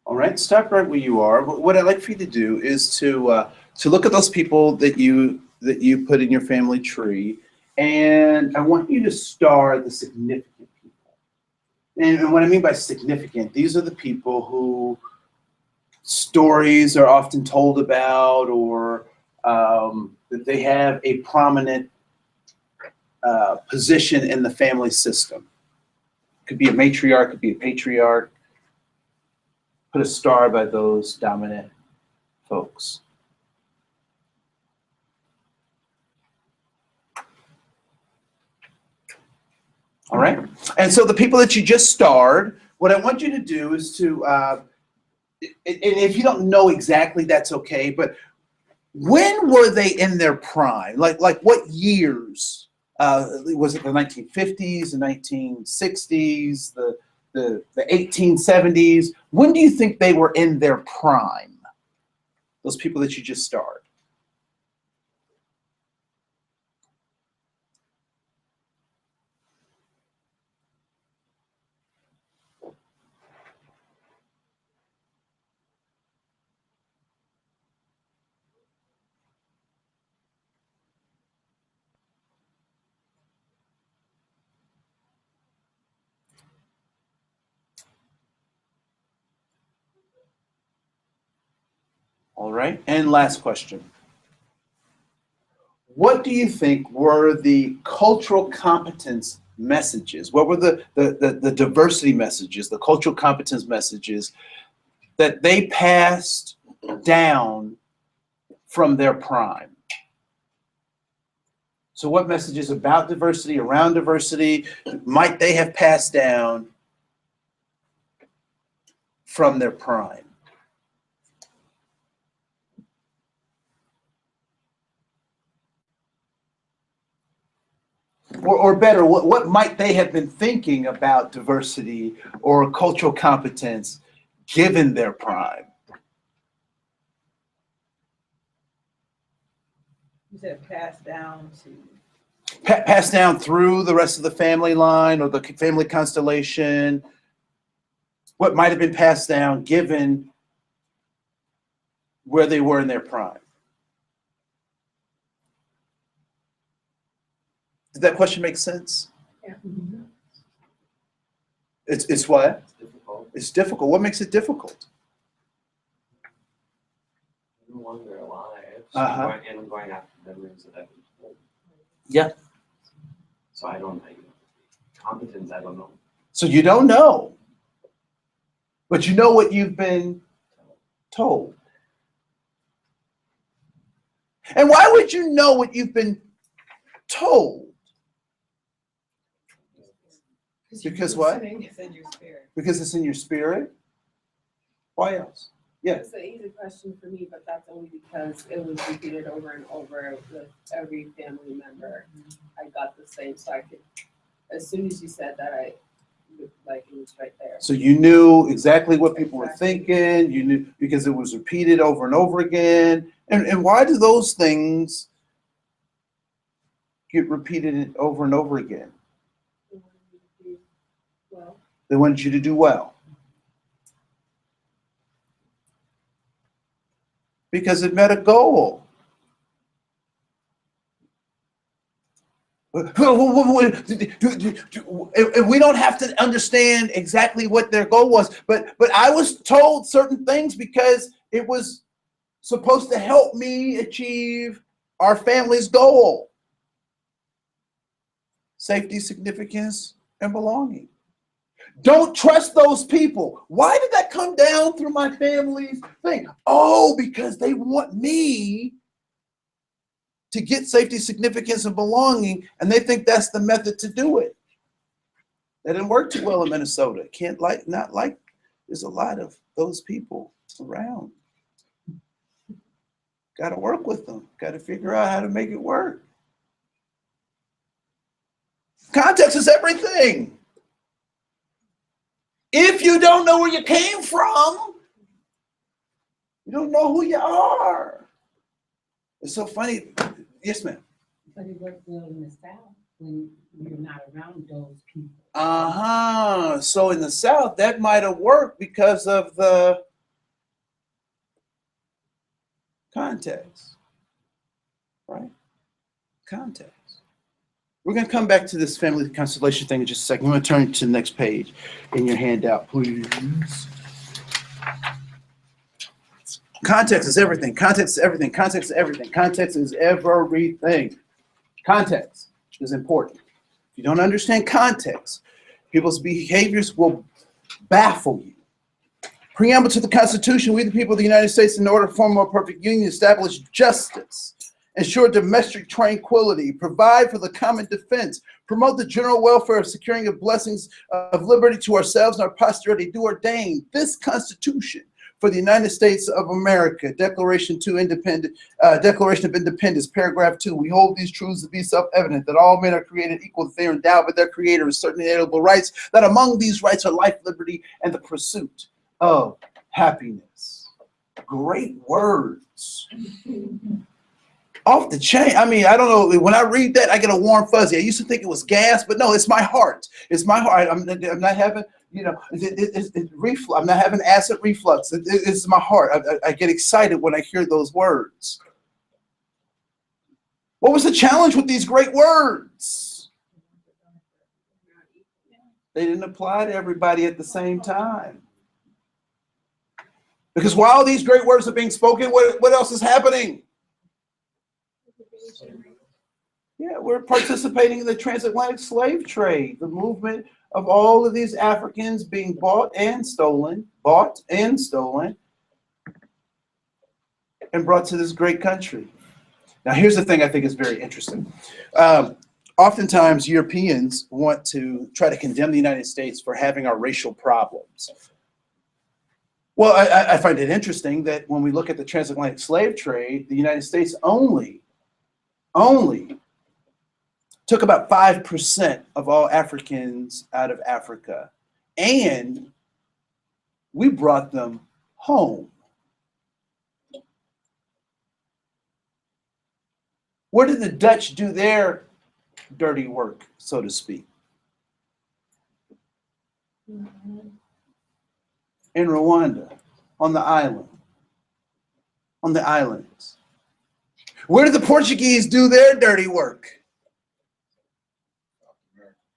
All right, stop right where you are. But what I'd like for you to do is to look at those people that you put in your family tree And I want you to star the significant people. And what I mean by significant, these are the people who stories are often told about, or that they have a prominent position in the family system. Could be a matriarch, could be a patriarch. Put a star by those dominant folks. All right. And so the people that you just starred, what I want you to do is to, and if you don't know exactly, that's okay, but when were they in their prime? Like what years? Was it the 1950s, the 1960s, the 1870s? When do you think they were in their prime? Those people that you just starred. All right, and last question. What do you think were the cultural competence messages? What were the diversity messages, the cultural competence messages that they passed down from their prime? So what messages about diversity, around diversity, might they have passed down from their prime? Or better, what might they have been thinking about diversity or cultural competence given their prime? You said passed down to. Passed down through the rest of the family line or the family constellation. What might have been passed down given where they were in their prime? Did that question make sense? Yeah. It's what? It's difficult. It's difficult. What makes it difficult? No longer alive. Uh-huh. And I'm going after memories that I've been told. Yeah. So I don't know. Competence, I don't know. So you don't know, but you know what you've been told. And why would you know what you've been told? Because what? It's in your spirit. Because it's in your spirit? Why else? Yeah. It's an easy question for me, but that's only because it was repeated over and over with every family member. I got the same, so I could, as soon as you said that, it was right there. So you knew exactly what people were thinking, you knew because it was repeated over and over again. And why do those things get repeated over and over again? Well, They wanted you to do well. Because it met a goal. And we don't have to understand exactly what their goal was, but I was told certain things because it was supposed to help me achieve our family's goal. Safety, significance, and belonging. Don't trust those people. Why did that come down through my family's thing? Oh, because they want me to get safety, significance, and belonging, and they think that's the method to do it. That didn't work too well in Minnesota. There's a lot of those people around. Got to work with them. Got to figure out how to make it work. Context is everything. If you don't know where you came from, you don't know who you are. It's so funny. Yes, ma'am. But it works well in the South when you're not around those people. Uh-huh. So in the South, that might have worked because of the context. Right? Context. We're going to come back to this family constellation thing in just a second. I'm going to turn to the next page in your handout, please. Context is everything. Context is everything. Context is everything. Context is everything. Context is important. If you don't understand context, people's behaviors will baffle you. Preamble to the Constitution, we the people of the United States, in order to form a more perfect union, establish justice, ensure domestic tranquility, provide for the common defense, promote the general welfare of securing the blessings of liberty to ourselves and our posterity, do ordain this Constitution for the United States of America, Declaration of Independence, paragraph 2. We hold these truths to be self-evident, that all men are created equal, that they are endowed with their creator with certain inalienable rights, that among these rights are life, liberty, and the pursuit of happiness. Great words. Off the chain. I mean, I don't know. When I read that, I get a warm fuzzy. I used to think it was gas, but no, it's my heart. It's my heart. I'm not having, I'm not having acid reflux. It's my heart. I get excited when I hear those words. What was the challenge with these great words? They didn't apply to everybody at the same time. Because while these great words are being spoken, what else is happening? Yeah, we're participating in the transatlantic slave trade, the movement of all of these Africans being bought and stolen, and brought to this great country. Now, here's the thing I think is very interesting. Oftentimes, Europeans want to try to condemn the United States for having our racial problems. Well, I find it interesting that when we look at the transatlantic slave trade, the United States only took about 5% of all Africans out of Africa, and we brought them home. Where did the Dutch do their dirty work, so to speak? In Rwanda, on the islands. Where did the Portuguese do their dirty work?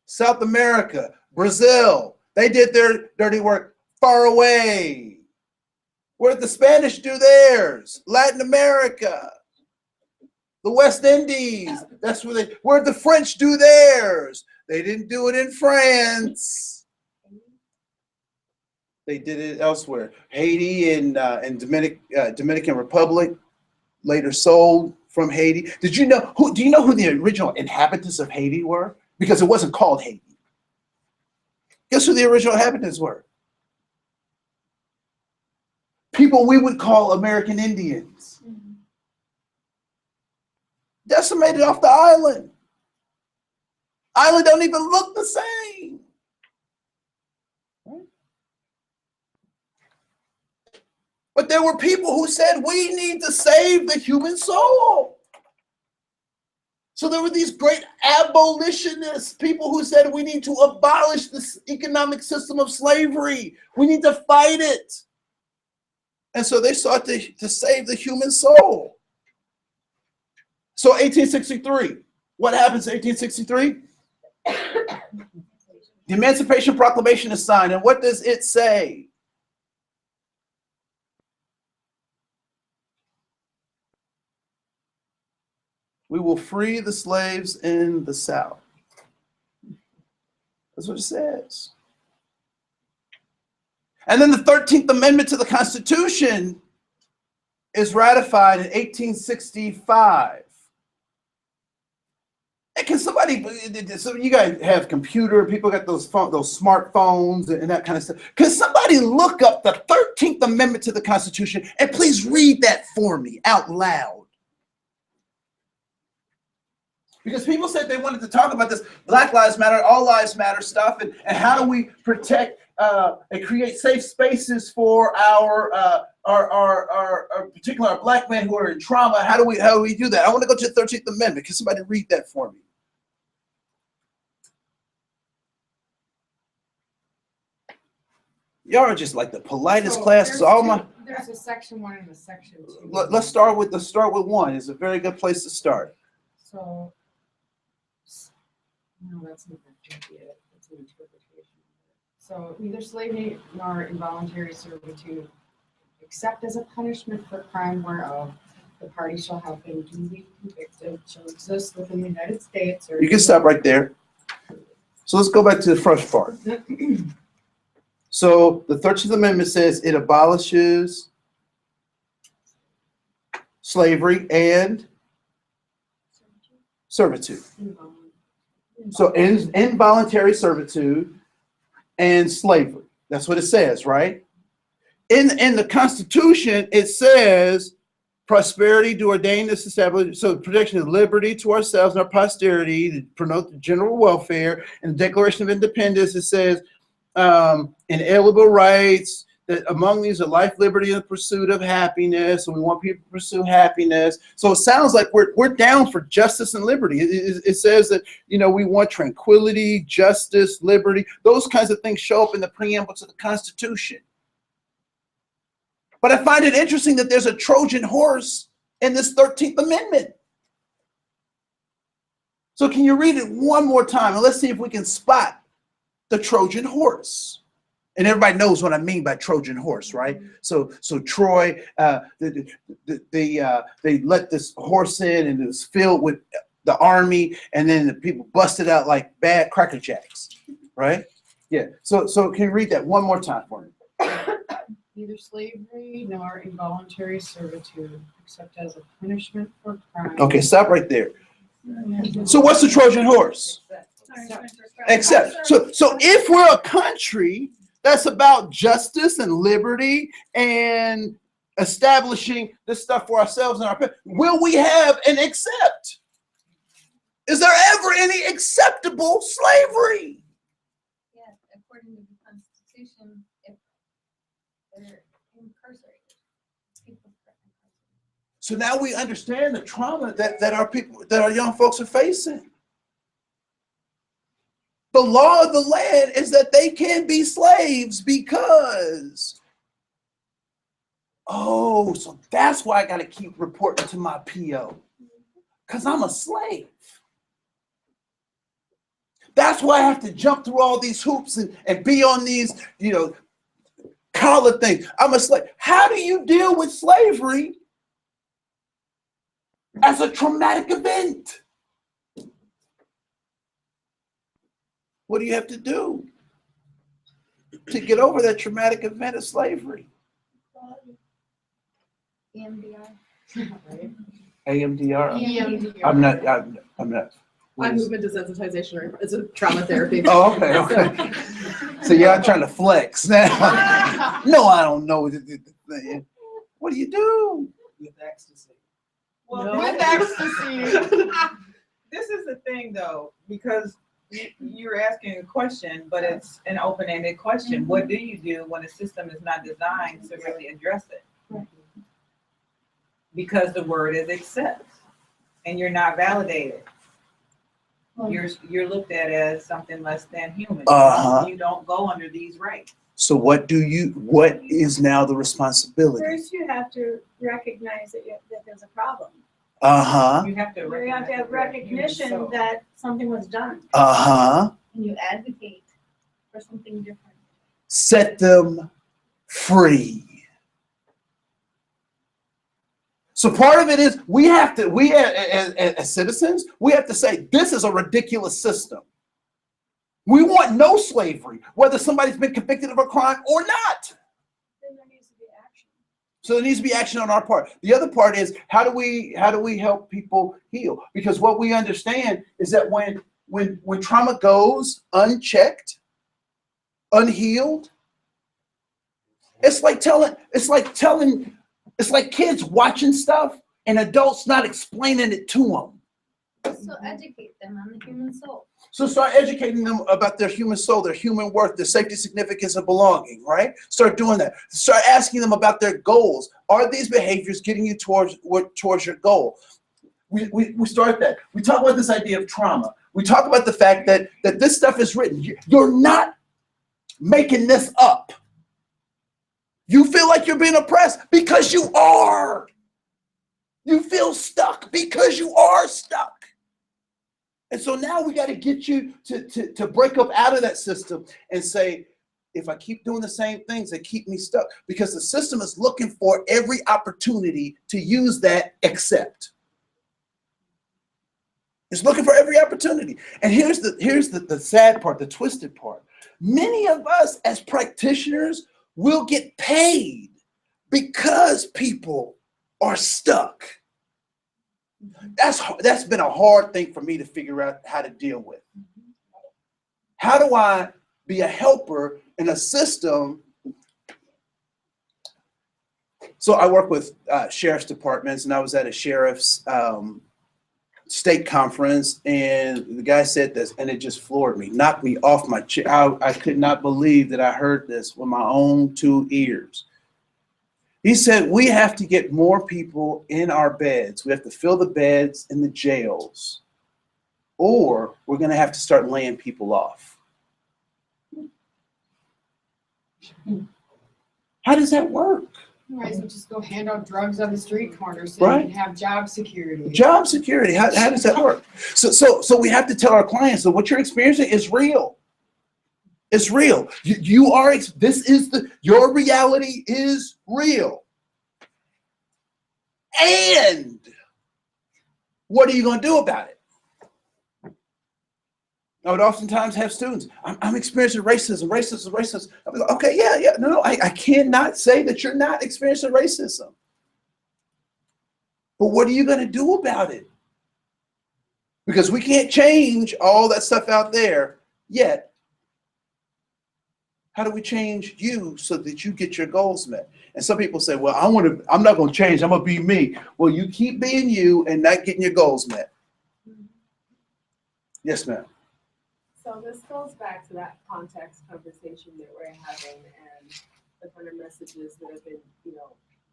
South America, Brazil. They did their dirty work far away. Where did the Spanish do theirs? Latin America. The West Indies. That's where did the French do theirs? They didn't do it in France. They did it elsewhere. Haiti and Dominican Republic later sold from Haiti. Do you know who the original inhabitants of Haiti were? Because it wasn't called Haiti. Guess who the original inhabitants were? People we would call American Indians. Decimated off the island. Island don't even look the same. Right? But there were people who said we need to save the human soul. So there were these great abolitionists, people who said we need to abolish this economic system of slavery. We need to fight it. And so they sought to save the human soul. So 1863, what happens in 1863? The Emancipation Proclamation is signed, and what does it say? We will free the slaves in the South. That's what it says. And then the 13th Amendment to the Constitution is ratified in 1865. And can somebody, so you guys have computer, people got those smartphones and that kind of stuff. Can somebody look up the 13th Amendment to the Constitution and please read that for me out loud? Because people said they wanted to talk about this Black Lives Matter, All Lives Matter stuff, and how do we protect and create safe spaces for our particularly our Black men who are in trauma. How do we do that? I want to go to the 13th Amendment. Can somebody read that for me? Y'all are just like the politest classes. There's a section 1 and a section 2. Let's start with 1. It's a very good place to start. So No, that's not it. That's an interpretation. So neither slavery nor involuntary servitude, except as a punishment for crime whereof the party shall have been duly convicted, shall exist within the United States or. You can stop right there. So let's go back to the first part. So the 13th Amendment says it abolishes slavery and servitude. So involuntary servitude and slavery. That's what it says, right? In the Constitution, it says prosperity to ordain this establish, so protection of liberty to ourselves and our posterity, to promote the general welfare. In the Declaration of Independence, it says inalienable rights, that among these are life, liberty, and the pursuit of happiness. So we want people to pursue happiness. So it sounds like we're down for justice and liberty. It says that, you know, we want tranquility, justice, liberty. Those kinds of things show up in the preamble to the Constitution. But I find it interesting that there's a Trojan horse in this 13th Amendment. So can you read it one more time? And let's see if we can spot the Trojan horse. And everybody knows what I mean by Trojan horse, right? So Troy, they let this horse in, and it was filled with the army, and then the people busted out like bad Cracker Jacks, right? Yeah. So can you read that one more time for me? Neither slavery nor involuntary servitude, except as a punishment for crime. Okay, stop right there. So what's the Trojan horse? Except. So if we're a country that's about justice and liberty and establishing this stuff for ourselves and our, will we have an except? Is there ever any acceptable slavery? Yeah, according to the Constitution, if they're incarcerated, people are incarcerated. So now we understand the trauma that our people, that our young folks are facing. The law of the land is that they can be slaves because, oh, so that's why I got to keep reporting to my PO, because I'm a slave. That's why I have to jump through all these hoops and be on these, you know, collar things. I'm a slave. How do you deal with slavery as a traumatic event? What do you have to do to get over that traumatic event of slavery? EMDR. AMDR. I'm not. Eye movement desensitization is a trauma therapy. Oh, okay. So y'all trying to flex now? No, I don't know. What do you do? With ecstasy. Well, No. with ecstasy. This is the thing though, because you're asking a question, but it's an open-ended question. What do you do when a system is not designed to really address it? Because the word is accept, and you're not validated. You're looked at as something less than human. You don't go under these rights. So what is now the responsibility? First, you have to recognize that there's a problem. You have to You have to have recognition that something was done. And you advocate for something different. Set them free. So part of it is we as citizens, we have to say, this is a ridiculous system. We want no slavery, whether somebody's been convicted of a crime or not. Then there needs to be action. So there needs to be action on our part. The other part is, how do we help people heal? Because what we understand is that when trauma goes unchecked, unhealed, it's like kids watching stuff and adults not explaining it to them. So educate them on the human soul. So start educating them about their human soul, their human worth, their safety, significance, and belonging, right? Start doing that. Start asking them about their goals. Are these behaviors getting you towards your goal? We start that. We talk about this idea of trauma. We talk about the fact that this stuff is written. You're not making this up. You feel like you're being oppressed because you are. You feel stuck because you are stuck. And so now we got to get you to break up out of that system and say, if I keep doing the same things, they keep me stuck, because the system is looking for every opportunity to use that except. It's looking for every opportunity. And here's the sad part, the twisted part. Many of us as practitioners will get paid because people are stuck. That's been a hard thing for me to figure out how to deal with. How do I be a helper in a system? So I work with sheriff's departments, and I was at a sheriff's state conference, and the guy said this, and it just floored me, knocked me off my chair. I could not believe that I heard this with my own 2 ears. He said, we have to get more people in our beds. We have to fill the beds in the jails, or we're going to have to start laying people off. How does that work? Otherwise, we'll just go hand out drugs on the street corners so Right. you can have job security. Job security, how does that work? So we have to tell our clients that what you're experiencing is real. It's real. Your reality is real. And what are you going to do about it? I would oftentimes have students, I'm experiencing racism. I'm like, okay, yeah. No, I cannot say that you're not experiencing racism. But what are you going to do about it? Because we can't change all that stuff out there yet. How do we change you so that you get your goals met? And some people say, well, I'm not going to change. I'm going to be me. Well, you keep being you and not getting your goals met. Yes, ma'am. So this goes back to that context conversation that we're having and the kind of messages that have been,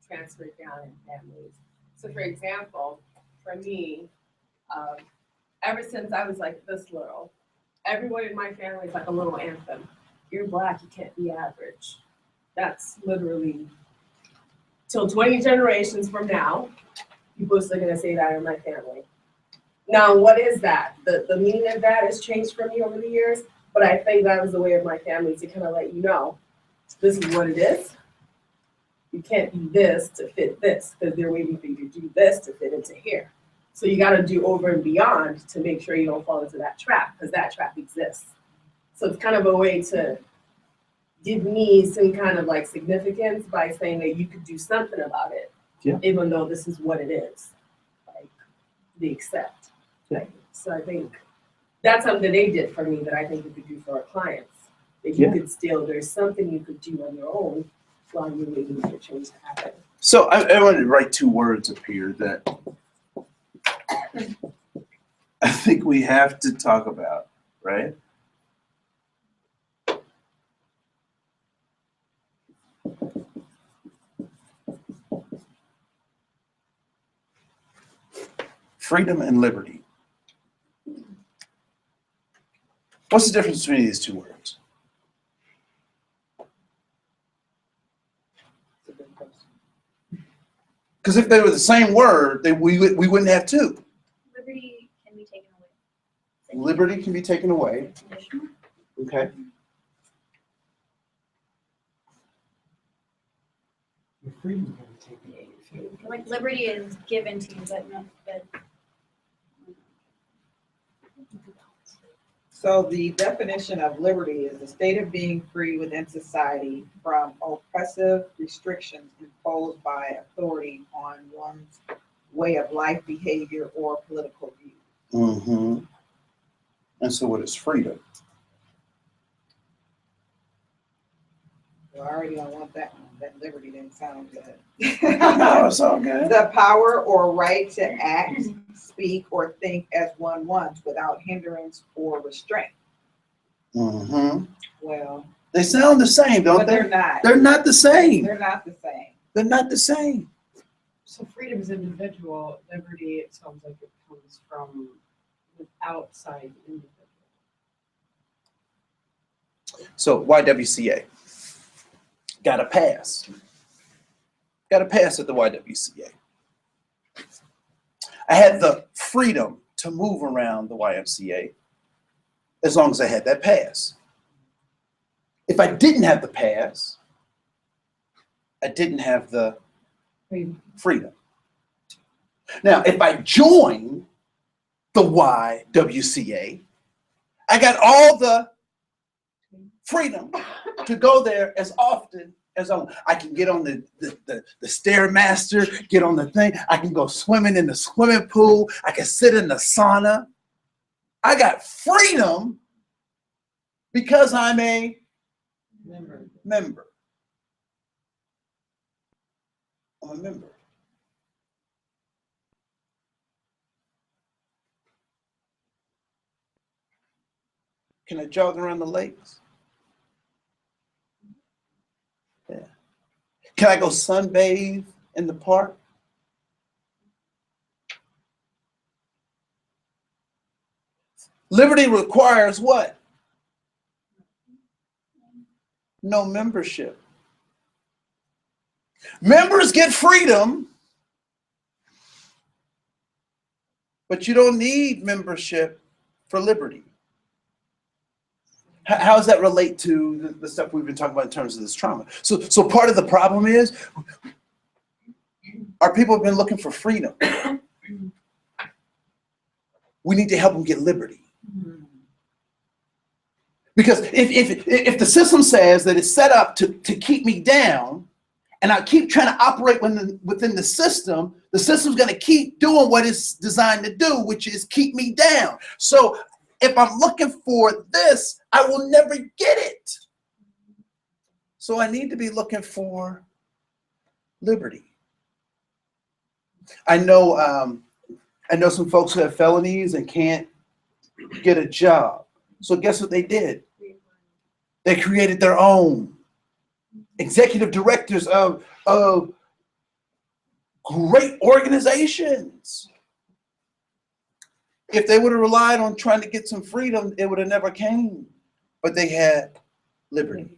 transferred down in families. So for example, for me, ever since I was like this little, everyone in my family is like a little anthem. You're Black, you can't be average. That's literally till 20 generations from now, people are still gonna say that in my family. Now, what is that? The meaning of that has changed for me over the years, but I think that was the way of my family to kind of let you know, this is what it is. You can't do this to fit this, because they're waiting for you to do this to fit into here. So you gotta do over and beyond to make sure you don't fall into that trap, because that trap exists. So it's kind of a way to give me some kind of like significance by saying that you could do something about it, even though this is what it is, like the accept. Like, so I think that's something they did for me that I think we could do for our clients. That you could still, there's something you could do on your own while you're waiting for change to happen. So I wanted to write 2 words up here that I think we have to talk about, right? Freedom and liberty. What's the difference between these 2 words? Because if they were the same word, we wouldn't have 2. Liberty can be taken away. Liberty can be taken away. Conditional. Okay. Your freedom can be taken away. Like liberty is given to you, but not but. So the definition of liberty is the state of being free within society from oppressive restrictions imposed by authority on one's way of life, behavior, or political view. Mm-hmm. And so what is freedom? Well, I already don't want that one. That liberty didn't sound good. No, it's all good. The power or right to act, speak, or think as one wants without hindrance or restraint. Mm-hmm. Well, They sound the same, don't but they? they're not. They're not the same. They're not the same. They're not the same. So freedom is individual, liberty, it sounds like it comes from the outside individual. So YWCA. Got a pass. Got a pass at the YWCA. I had the freedom to move around the YMCA as long as I had that pass. If I didn't have the pass, I didn't have the freedom. Now, if I joined the YWCA, I got all the freedom to go there as often as I want. I can get on the Stairmaster, get on the thing. I can go swimming in the swimming pool. I can sit in the sauna. I got freedom because I'm a member. I'm a member. Can I jog around the lakes? Yeah. Can I go sunbathe in the park? Liberty requires what? No membership. Members get freedom, but you don't need membership for liberty. How does that relate to the stuff we've been talking about in terms of this trauma? So part of the problem is our people have been looking for freedom. We need to help them get liberty. Because if the system says that it's set up to keep me down, and I keep trying to operate within the system's going to keep doing what it's designed to do, which is keep me down. So if I'm looking for this, I will never get it. So I need to be looking for liberty. I know some folks who have felonies and can't get a job. So guess what they did? They created their own executive directors of great organizations. If they would have relied on trying to get some freedom, it would have never came. But they had liberty,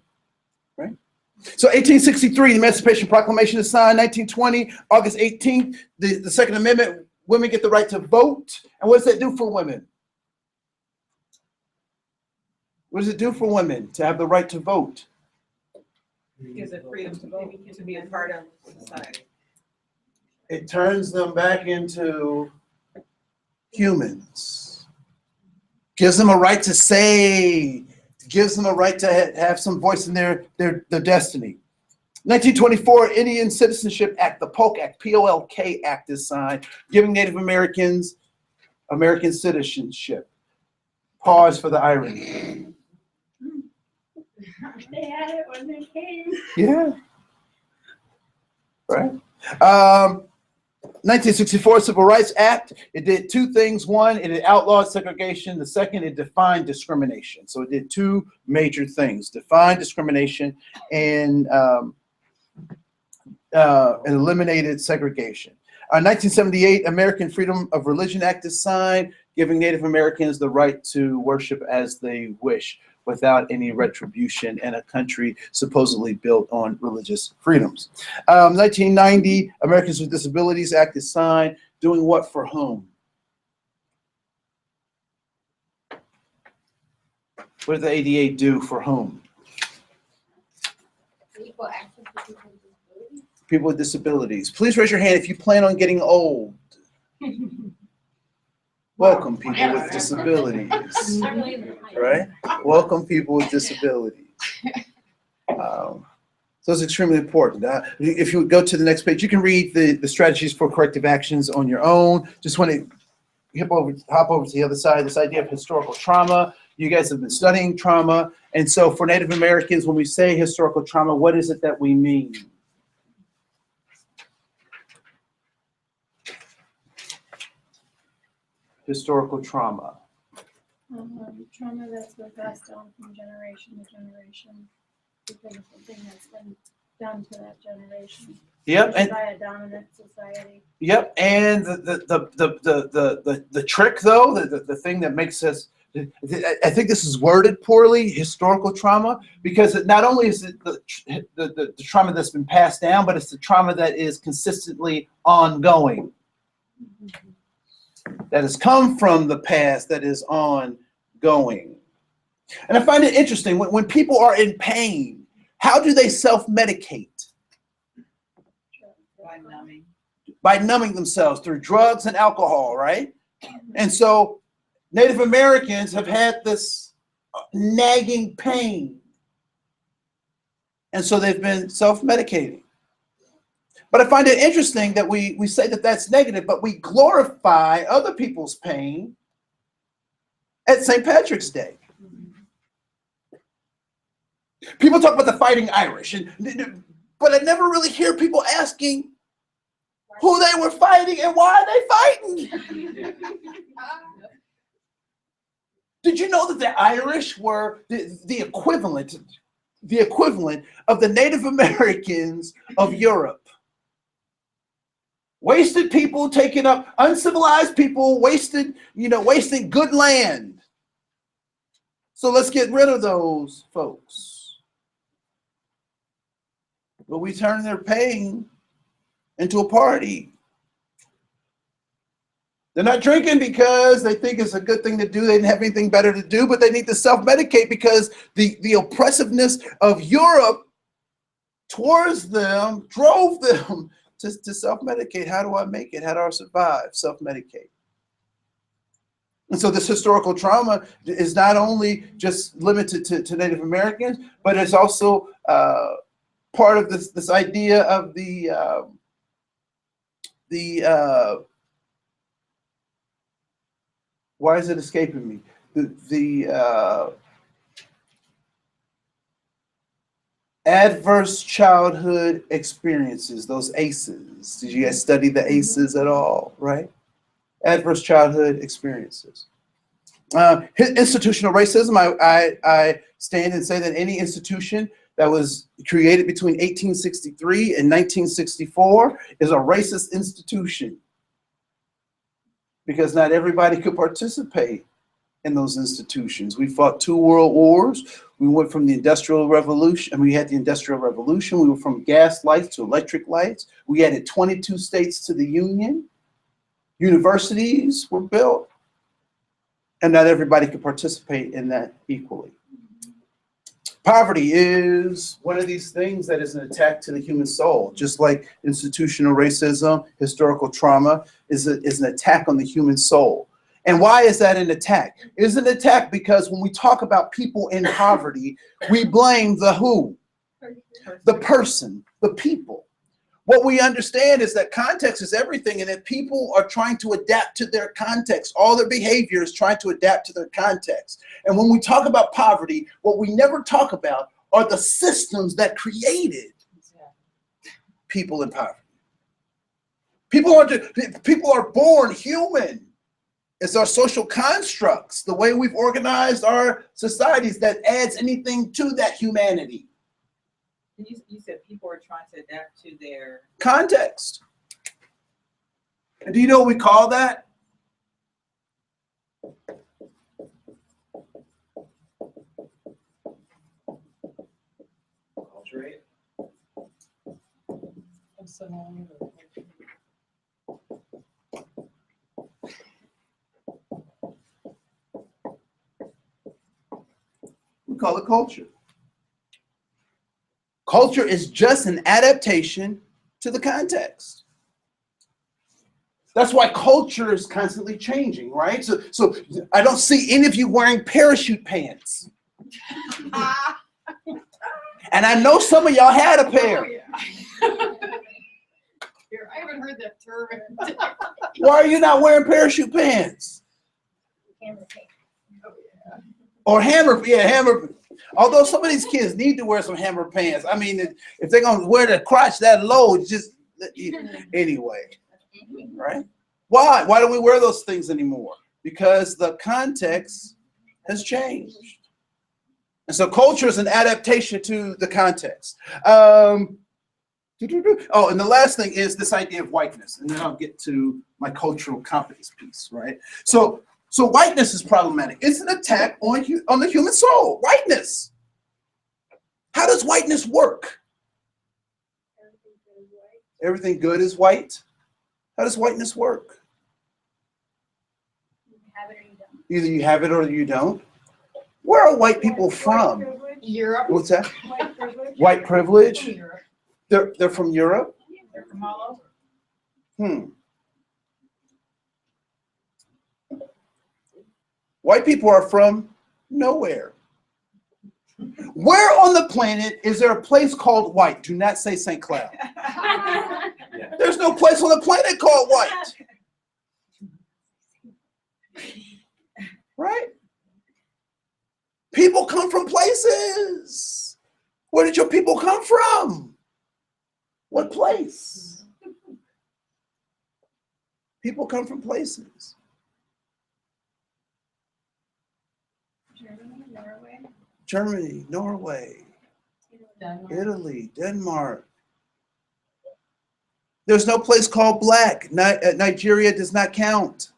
right? So 1863, the Emancipation Proclamation is signed. 1920, August 18th, the Second Amendment, women get the right to vote. And what does that do for women? What does it do for women to have the right to vote? Gives it freedom to vote, to be a part of society. It turns them back into humans. Gives them a right to say, gives them a right to have some voice in their destiny. 1924, Indian Citizenship Act, the Polk Act, P-O-L-K Act is signed, giving Native Americans American citizenship. Pause for the irony. They had it when they came. Yeah. Right. 1964 Civil Rights Act. It did two things. One, it outlawed segregation. The second, it defined discrimination. So it did two major things: defined discrimination and eliminated segregation. 1978 American Freedom of Religion Act is signed, giving Native Americans the right to worship as they wish, without any retribution, in a country supposedly built on religious freedoms. 1990, Americans with Disabilities Act is signed, doing what for whom? What did the ADA do for whom? Equal access to people with disabilities. People with disabilities. Please raise your hand if you plan on getting old. Welcome, people with disabilities. Right? Welcome, people with disabilities. So it's extremely important. If you would go to the next page, you can read the strategies for corrective actions on your own. Just want to hop over to the other side, this idea of historical trauma. You guys have been studying trauma. And so for Native Americans, when we say historical trauma, what is it that we mean? Historical trauma. Trauma that's been passed down from generation to generation because of something that's been done to that generation. Yep, and by a dominant society. yep, and the trick though, the thing that makes us, I think this is worded poorly, historical trauma, because it not only is it the trauma that's been passed down, but it's the trauma that is consistently ongoing. that has come from the past that is ongoing. And I find it interesting when people are in pain, how do they self-medicate? By numbing. By numbing themselves through drugs and alcohol, right? And so Native Americans have had this nagging pain. And so they've been self-medicating. But I find it interesting that we say that that's negative, but we glorify other people's pain at St. Patrick's Day. People talk about the Fighting Irish, but I never really hear people asking who they were fighting and why they fighting. Did you know that the Irish were the equivalent of the Native Americans of Europe? Wasted people, taking up uncivilized people, wasting good land. So let's get rid of those folks. But we turn their pain into a party. They're not drinking because they think it's a good thing to do. They didn't have anything better to do, but they need to self-medicate because the oppressiveness of Europe towards them drove them to self-medicate. How do I make it? How do I survive? Self-medicate. And so this historical trauma is not only just limited to Native Americans, but it's also part of this idea of the why is it escaping me? The adverse childhood experiences, those ACEs. Did you guys study the ACEs at all, right? Adverse childhood experiences. Institutional racism, I stand and say that any institution that was created between 1863 and 1964 is a racist institution, because not everybody could participate in those institutions. We fought 2 world wars. We went from the Industrial Revolution, and we had the Industrial Revolution. We were from gas lights to electric lights. We added 22 states to the Union. Universities were built, and not everybody could participate in that equally. Poverty is one of these things that is an attack to the human soul, just like institutional racism, historical trauma is an attack on the human soul. And why is that an attack? It is an attack because when we talk about people in poverty, we blame the who? The person, the people. What we understand is that context is everything, and that people are trying to adapt to their context. All their behavior is trying to adapt to their context. And when we talk about poverty, what we never talk about are the systems that created people in poverty. People are born human. It's our social constructs, the way we've organized our societies, that adds anything to that humanity. You said people are trying to adapt to their context. And do you know what we call that? Culturate. We call it culture. Culture is just an adaptation to the context. That's why culture is constantly changing, right? So I don't see any of you wearing parachute pants. And I know some of y'all had a pair. Oh, yeah. Here, I haven't heard that term. Why are you not wearing parachute pants? Hammer paint. Oh, yeah. Or hammer. Although some of these kids need to wear some hammer pants. I mean, if they're going to wear the crotch that low, just anyway, right? Why? Why don't we wear those things anymore? Because the context has changed. And so culture is an adaptation to the context. Oh, and the last thing is this idea of whiteness. And then I'll get to my cultural competence piece, right? So whiteness is problematic. It's an attack on the human soul. Whiteness. How does whiteness work? Everything good is white. How does whiteness work? have it or you don't. Either you have it or you don't. Where are white people from? Europe. What's that? White privilege. White privilege? From Europe. They're from Europe? They're from all over. White people are from nowhere. Where on the planet is there a place called white? Do not say St. Cloud. There's no place on the planet called white. Right? People come from places. Where did your people come from? What place? People come from places. Germany, Norway. Germany, Norway, Italy, Denmark. There's no place called black. Nigeria does not count.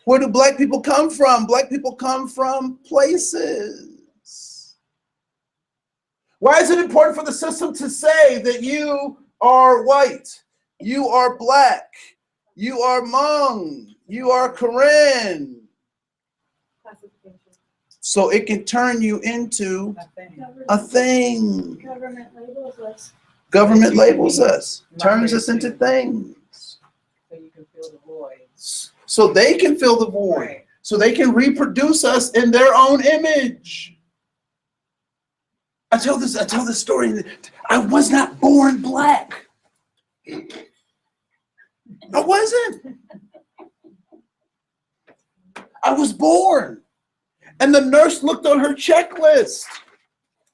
Where do black people come from? Black people come from places. Why is it important for the system to say that you are white, you are black, you are Hmong, you are Korean? So it can turn you into a thing. Government labels us. Government labels us, turns us into things. So you can fill the voids. So they can fill the void. Right. So they can reproduce us in their own image. I tell this story. I was not born black. I wasn't. I was born. And the nurse looked on her checklist.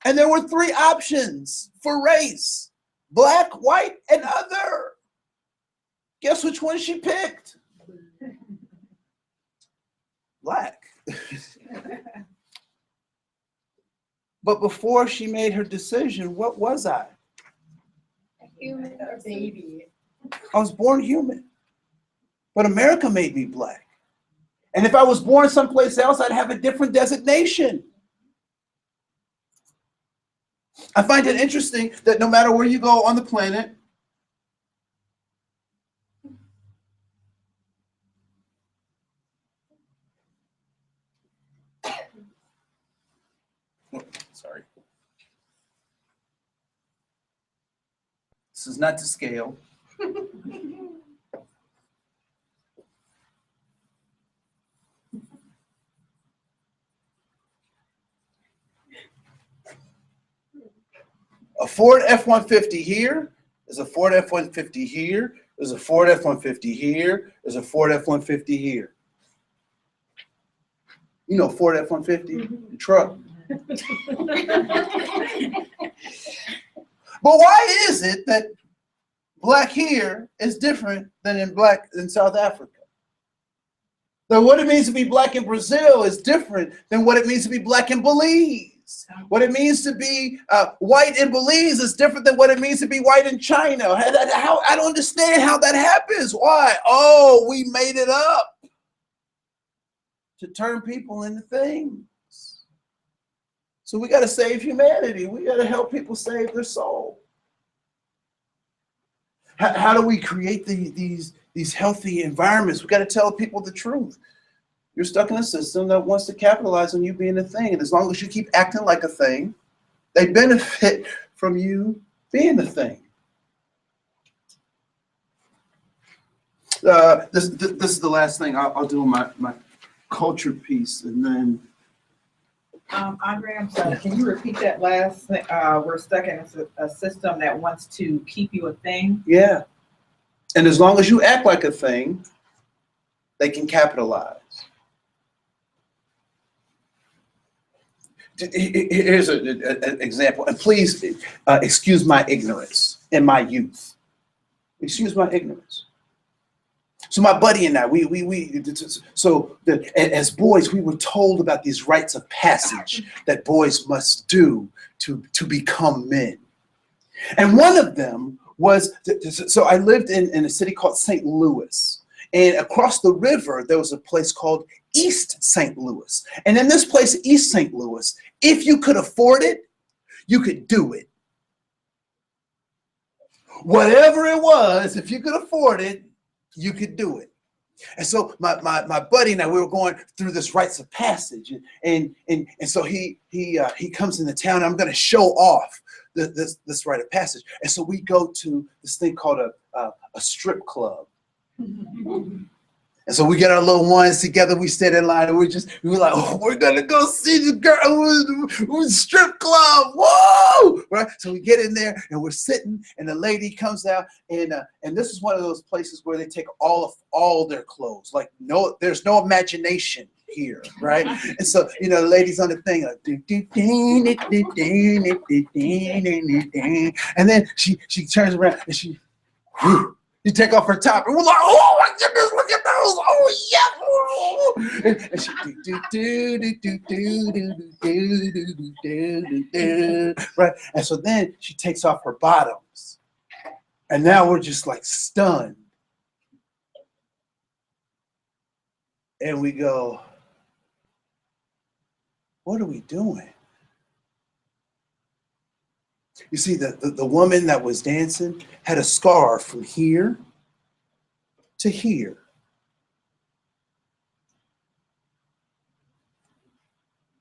And there were 3 options for race: black, white, and other. Guess which one she picked? Black. But before she made her decision, what was I? A human or Baby. I was born human. But America made me black. And if I was born someplace else, I'd have a different designation. I find it interesting that no matter where you go on the planet, sorry. This is not to scale. A Ford F-150 here, there's a Ford F-150 here, there's a Ford F-150 here, there's a Ford F-150 here. You know Ford F-150, the truck. But why is it that black here is different than in South Africa? That what it means to be black in Brazil is different than what it means to be black in Belize. What it means to be white in Belize is different than what it means to be white in China. I don't understand how that happens. Why? Oh, we made it up to turn people into things. So we got to save humanity. We got to help people save their soul. How do we create these healthy environments? We got to tell people the truth. You're stuck in a system that wants to capitalize on you being a thing. And as long as you keep acting like a thing, they benefit from you being a thing. This is the last thing I'll do my culture piece, and then Andre, I'm sorry, can you repeat that last thing? We're stuck in a system that wants to keep you a thing. yeah. And as long as you act like a thing, they can capitalize. Here's an example, and please excuse my ignorance in my youth. Excuse my ignorance. So my buddy and I, as boys, we were told about these rites of passage that boys must do to become men. And one of them was, so I lived in a city called St. Louis. And across the river, there was a place called East St. Louis. And in this place, East St. Louis, if you could afford it, you could do it. Whatever it was, if you could afford it, you could do it. And so my buddy and I, we were going through this rites of passage, and so he comes into town. And I'm going to show off this rite of passage, and so we go to this thing called a strip club. And so we get our little ones together. We stand in line, and we were like, oh, we're gonna go see the girl strip club. Whoa! Right? So we get in there, and we're sitting, and the lady comes out, and this is one of those places where they take all their clothes. Like there's no imagination here, right? And so the lady's on the thing, like, and then she turns around and she take off her top, and we're like, oh my goodness, look at those! Oh yeah! And she right, and so then she takes off her bottoms, and now we're just like stunned, and we go, what are we doing? You see, the woman that was dancing had a scar from here to here.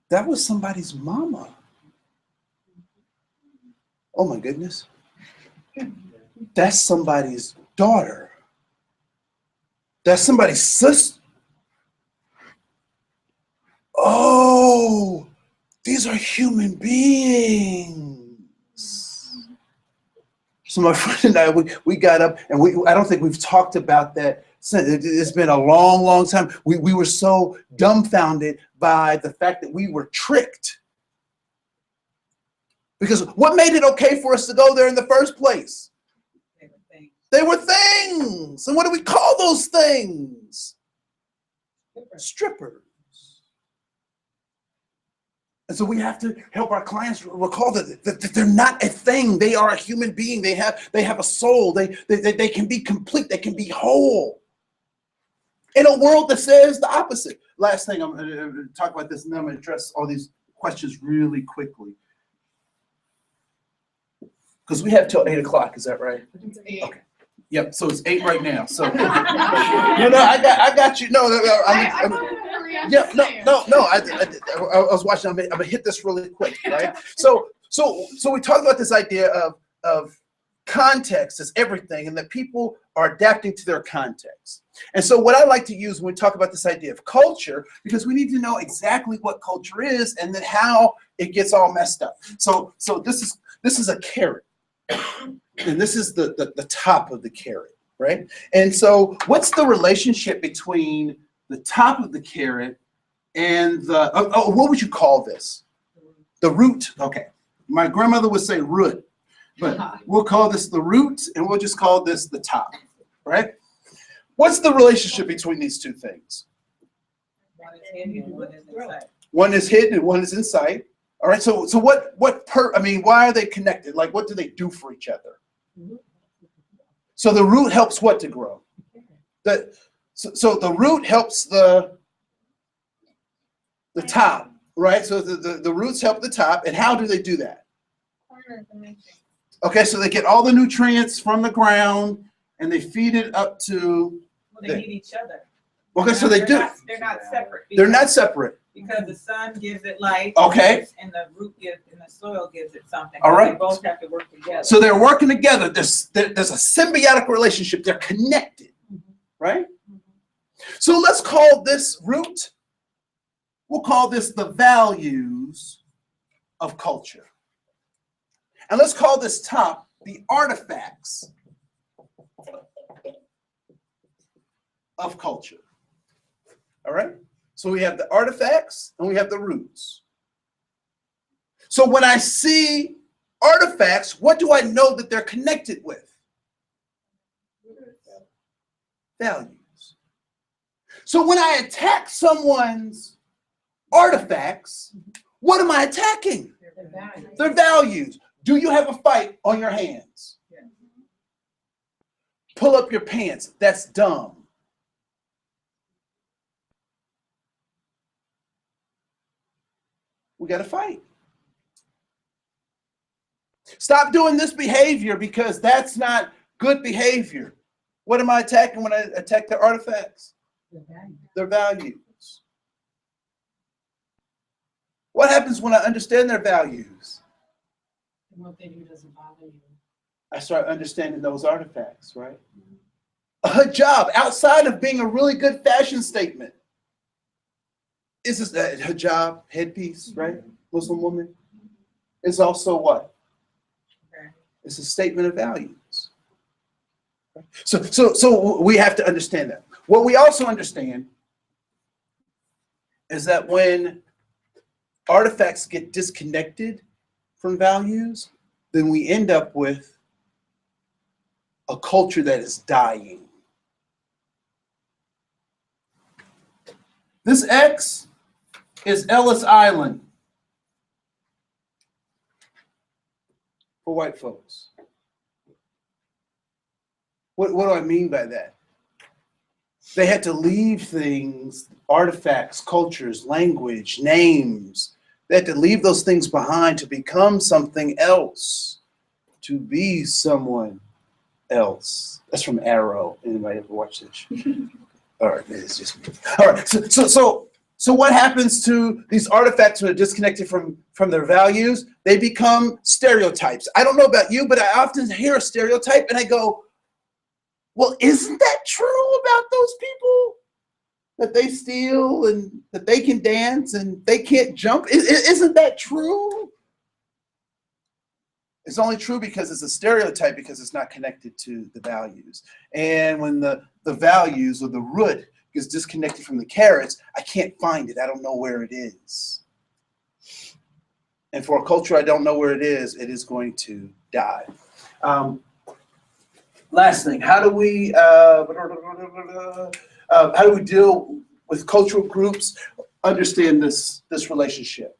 That was somebody's mama. Oh my goodness. That's somebody's daughter. That's somebody's sister. Oh, these are human beings. So my friend and I, we got up, and I don't think we've talked about that since. It's been a long, long time. We were so dumbfounded by the fact that we were tricked. Because what made it okay for us to go there in the first place? They were things. And what do we call those things? Strippers. And so we have to help our clients recall that they're not a thing. They are a human being. They have a soul. They can be complete. They can be whole. In a world that says the opposite. Last thing, I'm going to talk about this, and then I'm going to address all these questions really quickly. Because we have till 8 o'clock. Is that right? Okay. Yep. So it's 8 right now. So I got you. No. Yeah, no. I was watching. I'm gonna hit this really quick, right? So we talk about this idea of context as everything, and that people are adapting to their context. And so what I like to use when we talk about this idea of culture, because we need to know exactly what culture is, and then how it gets all messed up. So this is a carrot, and this is the top of the carrot, right? And so what's the relationship between the top of the carrot and what would you call this? The root. Okay. My grandmother would say root, but we'll call this the root, and we'll just call this the top, right? What's the relationship between these two things? One is hidden and one is inside. One is hidden and one is inside. All right. So why are they connected? Like, what do they do for each other? So the root helps what to grow? So the root helps the top, right? So the roots help the top, and how do they do that? Okay, so they get all the nutrients from the ground, and they feed it up to. Well, they need each other. Okay, so they do. They're not separate. They're not separate. Because the sun gives it light. Okay. And the root and the soil gives it something. All right. They both have to work together. So they're working together. There's a symbiotic relationship. They're connected, right? So let's call this root. We'll call this the values of culture. And let's call this top the artifacts of culture. All right? So we have the artifacts and we have the roots. So when I see artifacts, what do I know that they're connected with? Values. So when I attack someone's artifacts, what am I attacking? Their values. Do you have a fight on your hands? Pull up your pants. That's dumb. We got to fight. Stop doing this behavior because that's not good behavior. What am I attacking when I attack their artifacts? Their values. What happens when I understand their values? And what they do doesn't bother you. I start understanding those artifacts, right? A hijab, outside of being a really good fashion statement, is this a hijab, headpiece, right? Muslim woman, is also what? It's a statement of values. So we have to understand that. What we also understand is that when artifacts get disconnected from values, then we end up with a culture that is dying. This X is Ellis Island for white folks. What do I mean by that? They had to leave things, artifacts, cultures, language, names. They had to leave those things behind to become something else, to be someone else. That's from Arrow. Anybody ever watch this? All right, it's just me. All right, so what happens to these artifacts when they're disconnected from their values? They become stereotypes. I don't know about you, but I often hear a stereotype and I go, well, isn't that true about those people? That they steal and that they can dance and they can't jump? Isn't that true? It's only true because it's a stereotype, because it's not connected to the values. And when the values or the root is disconnected from the carrots, I can't find it. I don't know where it is. And for a culture I don't know where it is going to die. Last thing, how do we deal with cultural groups? Understand this relationship,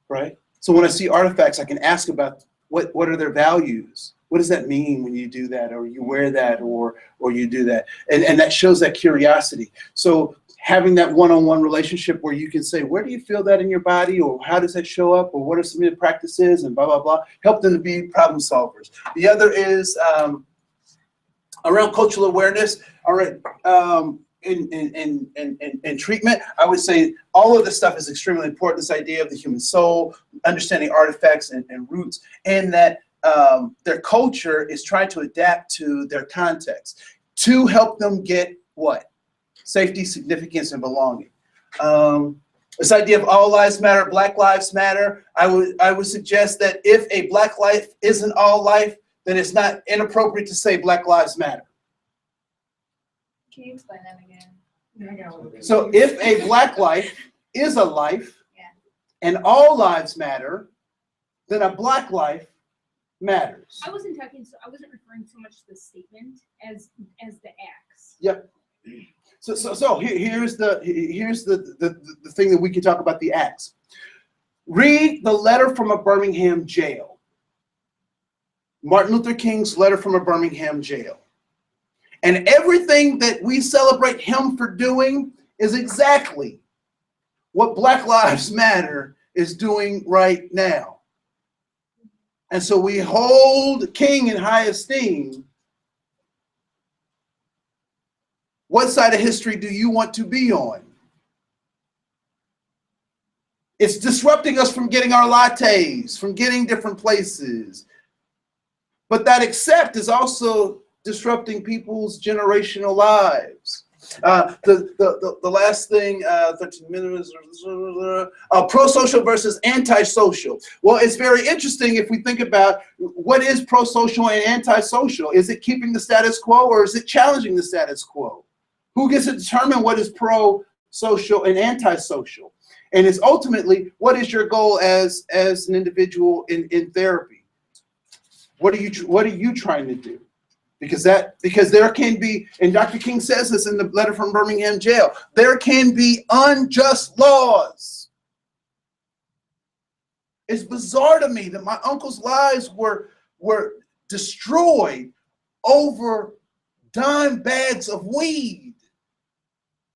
right? So when I see artifacts, I can ask about what are their values? What does that mean when you do that, or you wear that, or you do that? And that shows that curiosity. So having that one-on-one relationship where you can say, where do you feel that in your body, or how does that show up, or what are some of the practices, and blah, blah, blah. Help them to be problem solvers. The other is around cultural awareness. All right, in treatment, I would say all of this stuff is extremely important. This idea of the human soul, understanding artifacts and roots, and that their culture is trying to adapt to their context to help them get what? Safety, significance, and belonging. This idea of all lives matter, Black lives matter. I would suggest that if a Black life isn't all life, then it's not inappropriate to say Black lives matter. Can you explain that again? So if a Black life is a life, Yeah. and all lives matter, then a Black life matters. I wasn't referring so much to the statement as the acts. Yep. So here's the thing that we can talk about the acts. Read the letter from a Birmingham jail. Martin Luther King's letter from a Birmingham jail. And everything that we celebrate him for doing is exactly what Black Lives Matter is doing right now. And so we hold King in high esteem. What side of history do you want to be on? It's disrupting us from getting our lattes, from getting different places. But that accept is also disrupting people's generational lives. The last thing, 13 minutes, pro-social versus anti-social. Well, it's very interesting if we think about what is pro-social and anti-social. Is it keeping the status quo, or is it challenging the status quo? Who gets to determine what is pro-social and anti-social? And it's ultimately, what is your goal as an individual in therapy? What are you trying to do? Because there can be, and Dr. King says this in the letter from Birmingham jail, there can be unjust laws. It's bizarre to me that my uncle's lives were destroyed over dime bags of weed.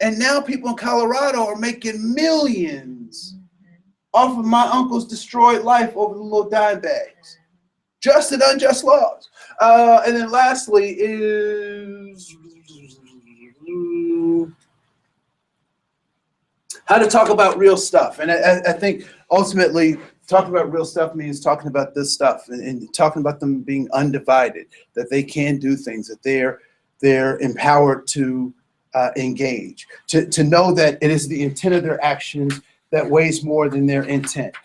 And now people in Colorado are making millions off of my uncle's destroyed life over the little dime bags. Just and unjust laws. And then lastly is how to talk about real stuff. And I think ultimately talking about real stuff means talking about this stuff and talking about them being undivided, that they can do things, that they're empowered to engage, to know that it is the intent of their actions that weighs more than their intent.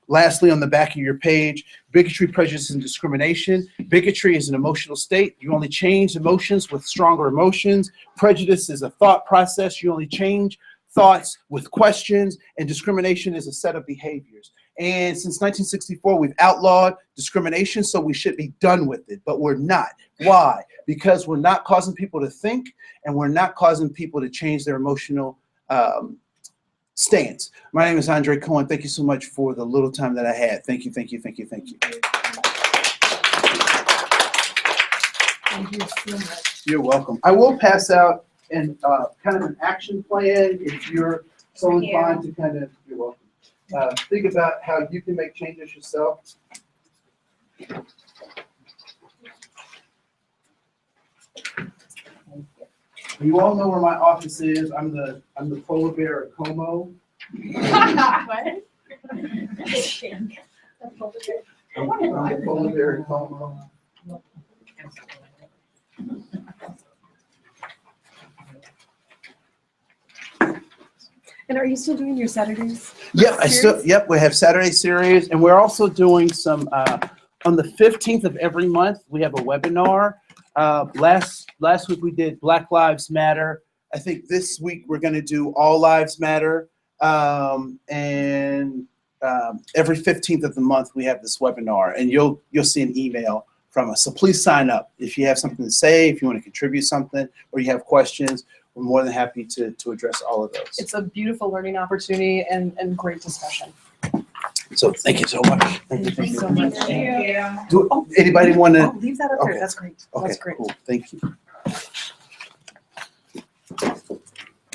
Lastly, on the back of your page, bigotry, prejudice, and discrimination. Bigotry is an emotional state. You only change emotions with stronger emotions. Prejudice is a thought process. You only change thoughts with questions. And discrimination is a set of behaviors. And since 1964, we've outlawed discrimination, so we should be done with it. But we're not. Why? Because we're not causing people to think, and we're not causing people to change their emotional stance. My name is Andre Koen. Thank you so much for the little time that I had. Thank you, thank you, thank you, thank you. Thank you so much. You're welcome. I will pass out kind of an action plan if you're so inclined to kind of, you're welcome. Think about how you can make changes yourself. You all know where my office is. I'm the polar bear at Como. What? I'm the polar bear at Como. And are you still doing your Saturdays? Yep, we have Saturday series, and we're also doing some on the 15th of every month, we have a webinar. Last week we did Black Lives Matter. I think this week we're going to do All Lives Matter. And every 15th of the month we have this webinar, and you'll see an email from us. So please sign up if you have something to say, if you want to contribute something, or you have questions. We're more than happy to address all of those. It's a beautiful learning opportunity and great discussion. So thank you so much. Thank you so much. Thank you. Anybody want to? Oh, leave that up there. Okay. That's great. Okay, That's great. cool. Thank you.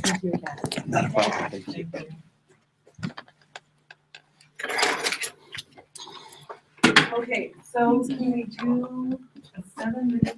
Thank you again. Not a problem. Thank you. Okay, so can we do a 7-minute